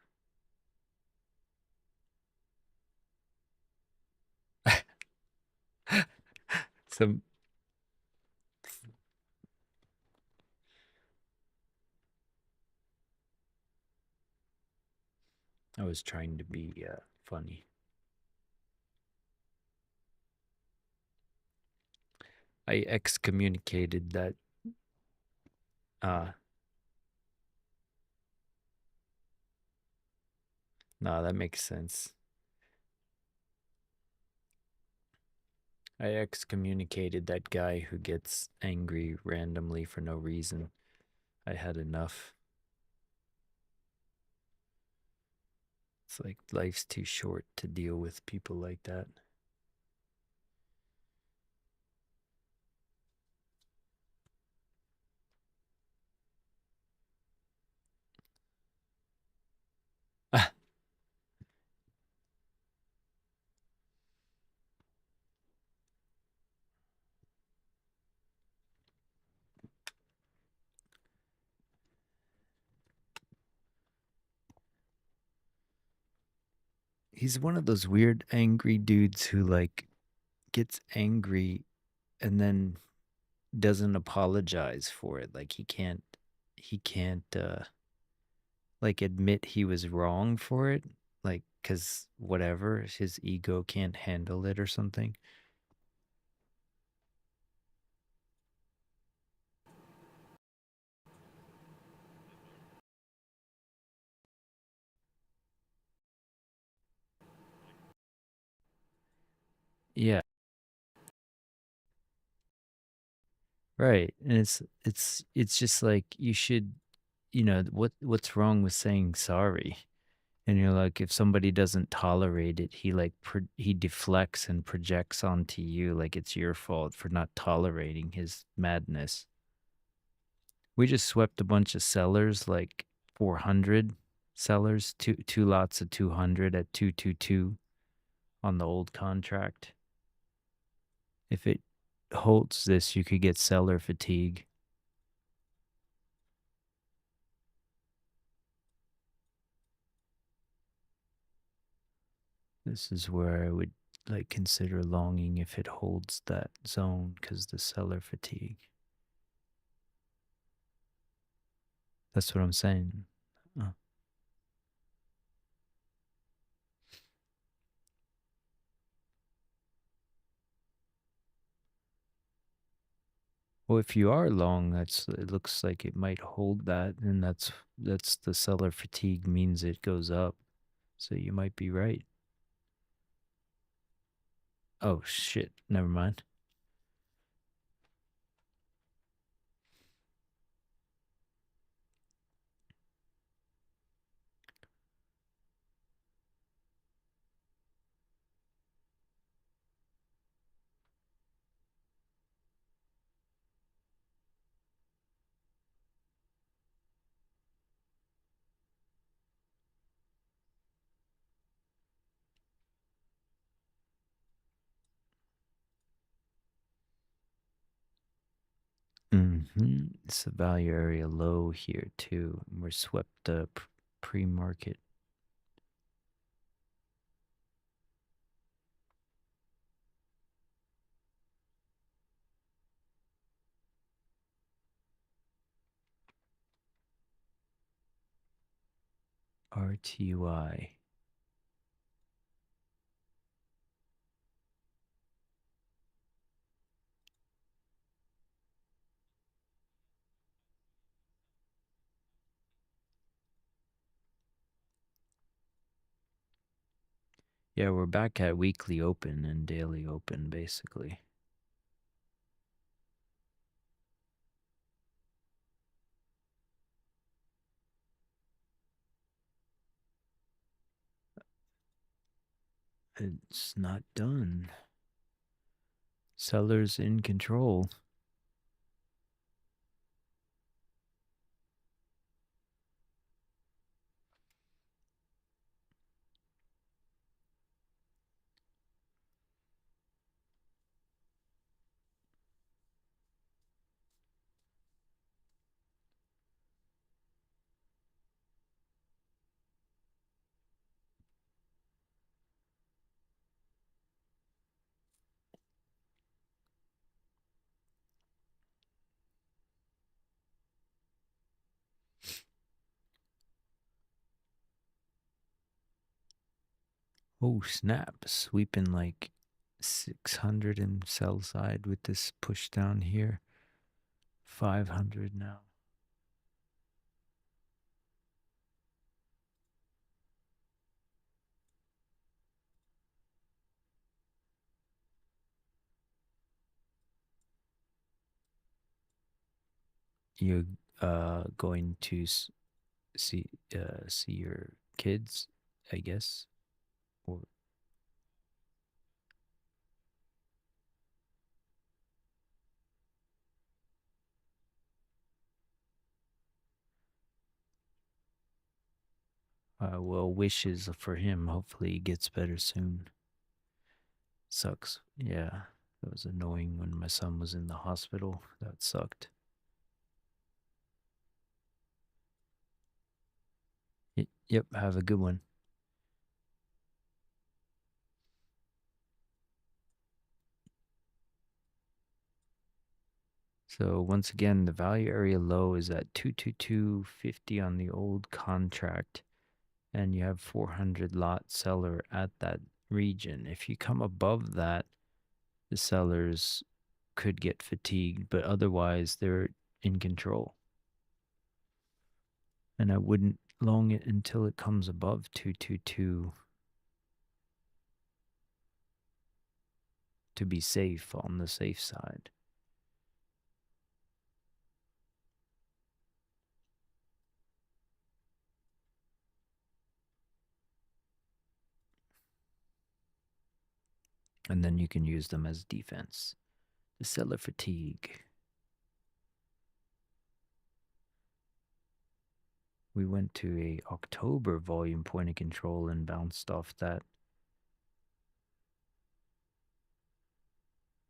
Some I was trying to be funny. I excommunicated that no, that makes sense. I excommunicated that guy who gets angry randomly for no reason. I had enough. It's like life's too short to deal with people like that. He's one of those weird angry dudes who like gets angry and then doesn't apologize for it. Like he can't like admit he was wrong for it, like cuz whatever, his ego can't handle it or something. Yeah, right. And it's just like you should, what's wrong with saying sorry? And you're like, if somebody doesn't tolerate it, he like he deflects and projects onto you like it's your fault for not tolerating his madness. We just swept a bunch of sellers, like 400 sellers, two lots of 200 at 222 on the old contract. If it holds this, you could get seller fatigue. This is where I would like consider longing if it holds that zone because the seller fatigue. That's what I'm saying. Well, if you are long, it looks like it might hold that, and that's the seller fatigue means it goes up. So you might be right. Oh shit, never mind. It's the value area low here too. We're swept up pre-market. RTY. Yeah, we're back at weekly open and daily open basically. It's not done. Sellers in control. Oh snap, sweeping like 600 in sell side with this push down here. 500 now. You're going to see see your kids, I guess, or well, wishes for him. Hopefully, he gets better soon. Sucks. Yeah, it was annoying when my son was in the hospital. That sucked. Yep. Have a good one. So once again, the value area low is at 222.50 on the old contract, and you have 400 lot seller at that region. If you come above that, the sellers could get fatigued, but otherwise they're in control. And I wouldn't long it until it comes above 222 to be safe, on the safe side. And then you can use them as defense. The seller fatigue. We went to a October volume point of control and bounced off that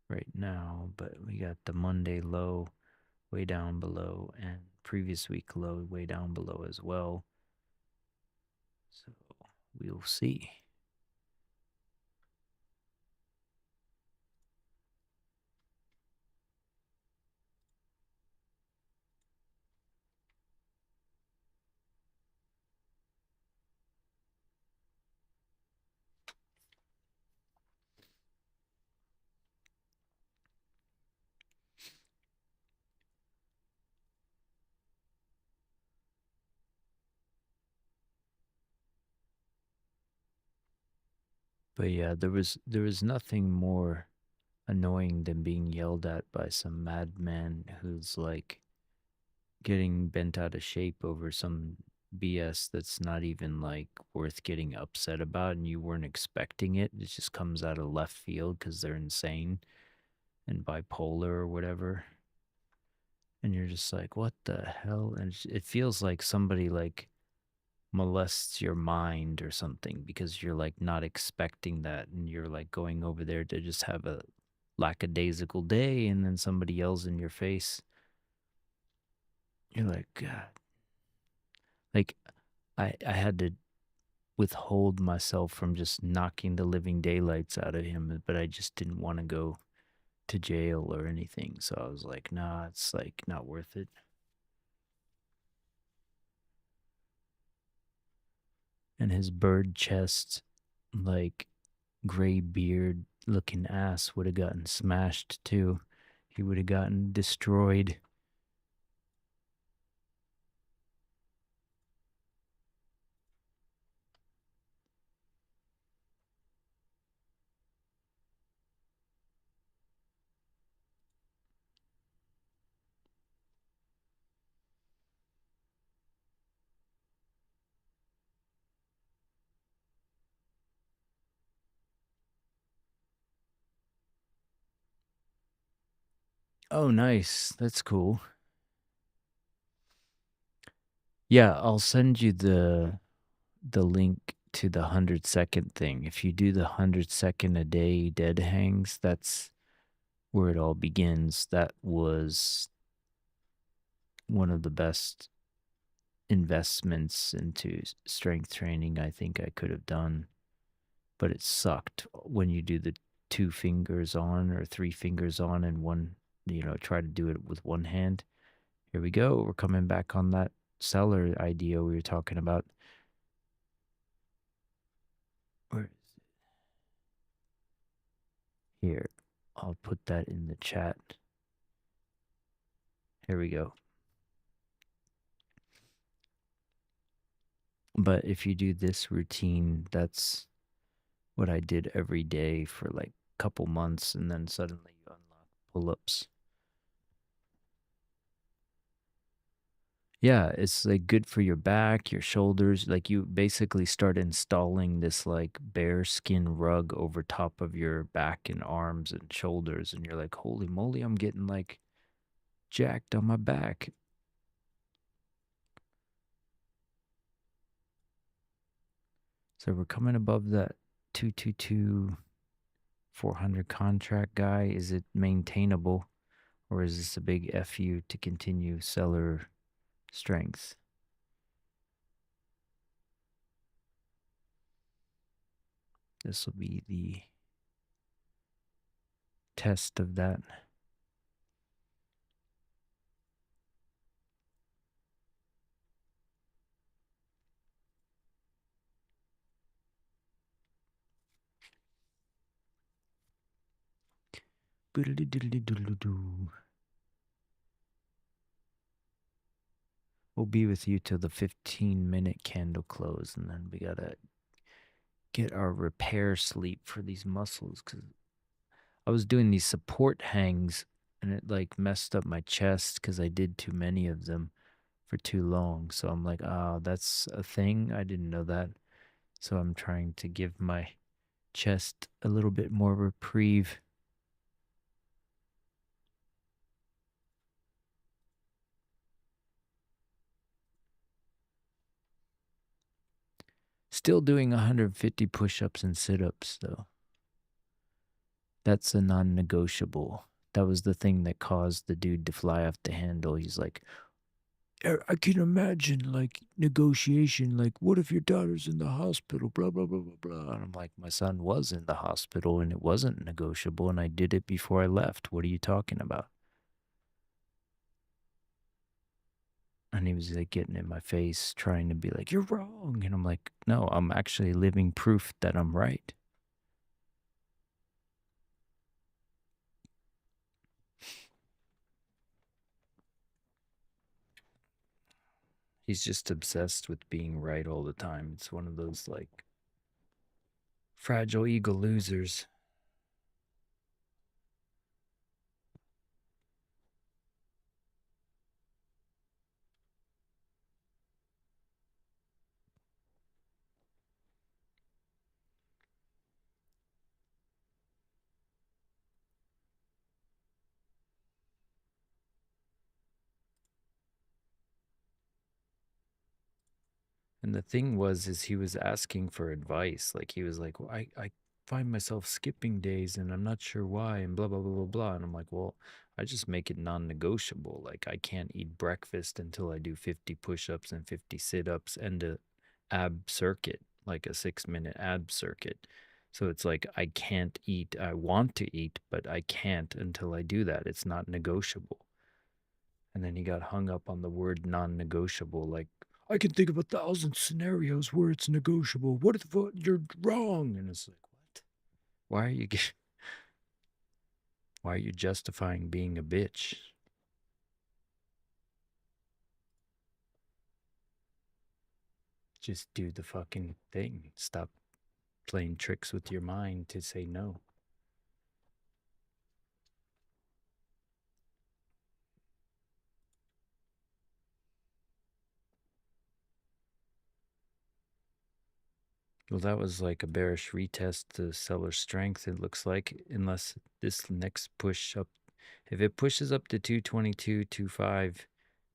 right now, but we got the Monday low way down below and previous week low way down below as well. So we'll see. But yeah, there was nothing more annoying than being yelled at by some madman who's like getting bent out of shape over some BS that's not even like worth getting upset about, and you weren't expecting it. It just comes out of left field because they're insane and bipolar or whatever. And you're just like, what the hell? And it feels like somebody like molests your mind or something because you're like not expecting that, and you're like going over there to just have a lackadaisical day, and then somebody yells in your face. You're like, God. Like, I had to withhold myself from just knocking the living daylights out of him, but I just didn't want to go to jail or anything. So I was like, nah, it's like not worth it. And his bird chest, like gray beard looking ass would have gotten smashed too. He would have gotten destroyed. Oh, nice. That's cool. Yeah, I'll send you the link to the 100-second thing. If you do the 100-second a day dead hangs, that's where it all begins. That was one of the best investments into strength training I think I could have done. But it sucked when you do the 2 fingers on or 3 fingers on and one, try to do it with one hand. Here we go. We're coming back on that seller idea we were talking about. Where is it? Here, I'll put that in the chat. Here we go. But if you do this routine, that's what I did every day for like a couple months, and then suddenly you unlock pull-ups. Yeah, it's like good for your back, your shoulders. Like you basically start installing this like bear skin rug over top of your back and arms and shoulders, and you're like, holy moly, I'm getting like jacked on my back. So we're coming above that 222 400 contract guy. Is it maintainable, or is this a big FU to continue seller strength? This will be the test of that. We'll be with you till the 15-minute candle close, and then we gotta get our repair sleep for these muscles, because I was doing these support hangs and it like messed up my chest because I did too many of them for too long. So I'm like, oh, that's a thing. I didn't know that. So I'm trying to give my chest a little bit more reprieve. Still doing 150 push-ups and sit-ups though. That's a non-negotiable. That was the thing that caused the dude to fly off the handle. He's like, I can imagine like negotiation, like what if your daughter's in the hospital, blah, blah, blah, blah, blah. And I'm like, my son was in the hospital and it wasn't negotiable, and I did it before I left. What are you talking about? And he was like getting in my face, trying to be like, you're wrong. And I'm like, no, I'm actually living proof that I'm right. He's just obsessed with being right all the time. It's one of those like Fragile Eagle losers. And the thing was, is he was asking for advice. Like he was like, well, I find myself skipping days and I'm not sure why and blah, blah, blah, blah, blah. And I'm like, well, I just make it non-negotiable. Like I can't eat breakfast until I do 50 push-ups and 50 sit-ups and a ab circuit, like a 6-minute ab circuit. So it's like I can't eat. I want to eat, but I can't until I do that. It's not negotiable. And then he got hung up on the word non-negotiable. Like, I can think of 1,000 scenarios where it's negotiable. What if you're wrong? And it's like, what? Why are you why are you justifying being a bitch? Just do the fucking thing. Stop playing tricks with your mind to say no. Well, that was like a bearish retest to seller strength, it looks like, unless this next push up, if it pushes up to 222.25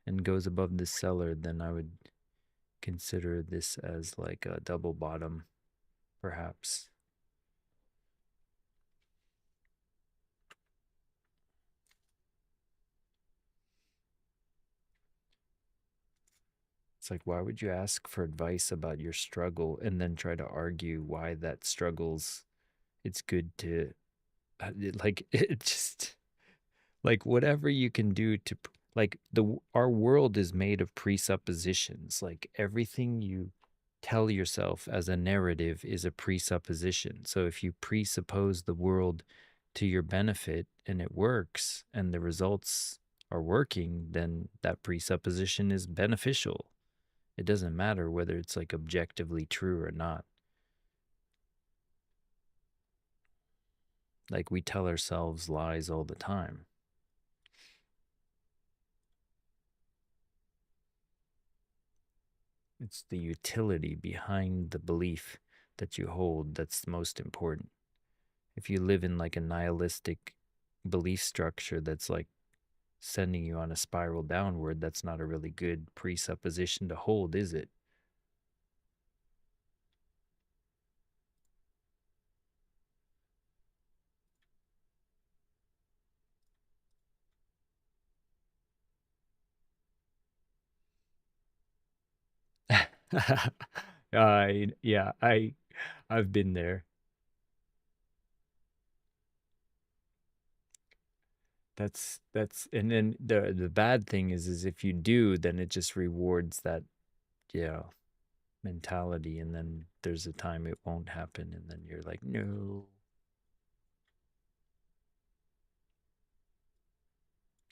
and goes above the seller, then I would consider this as like a double bottom, perhaps. It's like, why would you ask for advice about your struggle and then try to argue why that struggle's, it's good to, like, it just, like, whatever you can do to, like, our world is made of presuppositions. Like, everything you tell yourself as a narrative is a presupposition. So if you presuppose the world to your benefit and it works and the results are working, then that presupposition is beneficial. It doesn't matter whether it's like objectively true or not. Like we tell ourselves lies all the time. It's the utility behind the belief that you hold that's most important. If you live in like a nihilistic belief structure that's like sending you on a spiral downward, that's not a really good presupposition to hold, is it? Yeah, I've been there. That's and then the bad thing is if you do, then it just rewards that, yeah, mentality, and then there's a time it won't happen and then you're like, no.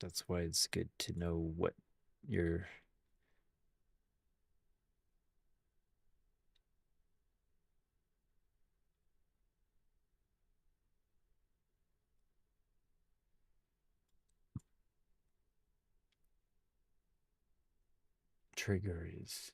That's why it's good to know what your trigger is.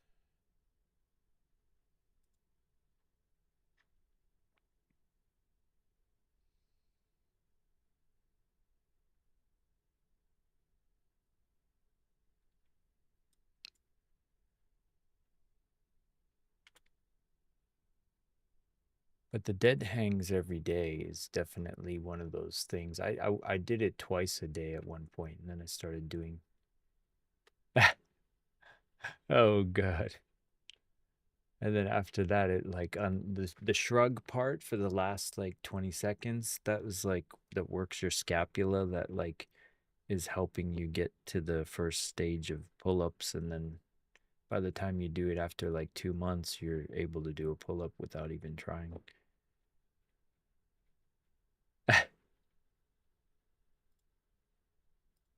But the dead hangs every day is definitely one of those things. I did it twice a day at one point, and then I started doing. Oh god. And then after that, it like on the shrug part for the last like 20 seconds, that was like that works your scapula, that like is helping you get to the first stage of pull-ups, and then by the time you do it after like 2 months, you're able to do a pull-up without even trying.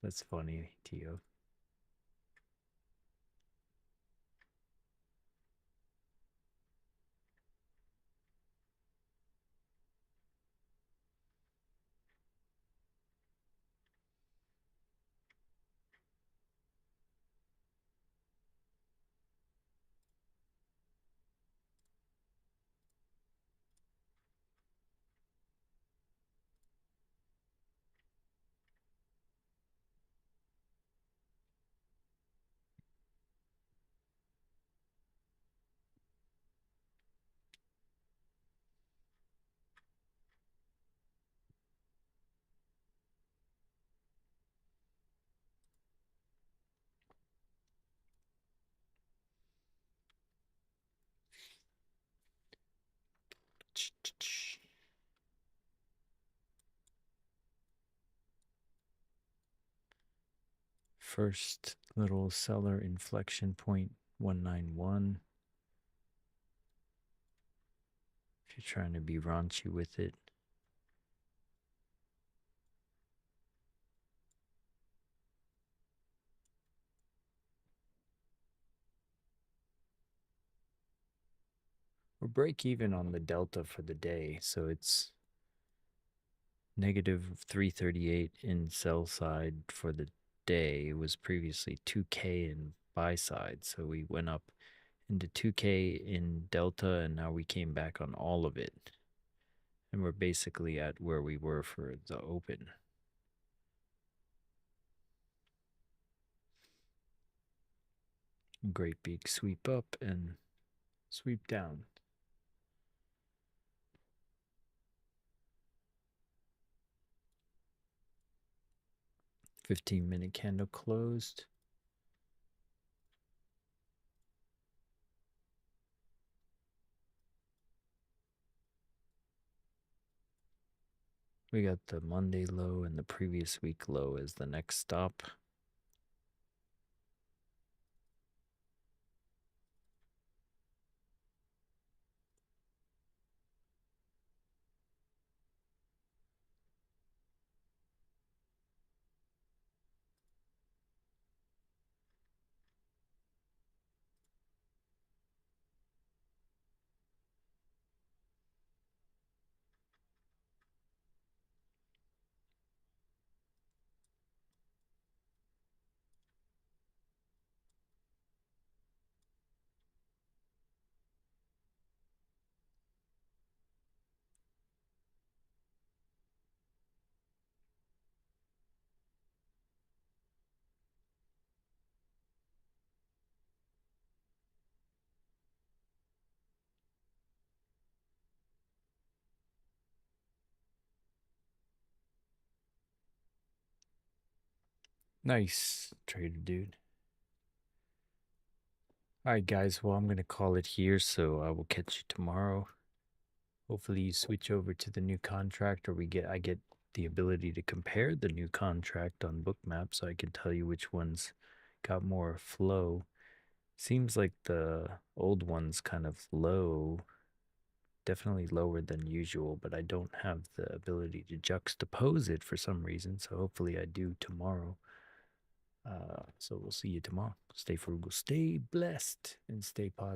That's funny, Tio. first little seller inflection point, 191. If you're trying to be raunchy with it. We're break even on the delta for the day, so it's negative 338 in sell side for the day. It was previously 2K in buy side, so we went up into 2K in delta, and now we came back on all of it. And we're basically at where we were for the open. Great big sweep up and sweep down. $15-minute candle closed. We got the Monday low and the previous week low as the next stop. Nice, trader dude. All right, guys. Well, I'm going to call it here, so I will catch you tomorrow. Hopefully you switch over to the new contract, or I get the ability to compare the new contract on Bookmap, so I can tell you which ones got more flow. Seems like the old one's kind of low, definitely lower than usual, but I don't have the ability to juxtapose it for some reason, so hopefully I do tomorrow. So we'll see you tomorrow. Stay frugal, stay blessed, and stay positive.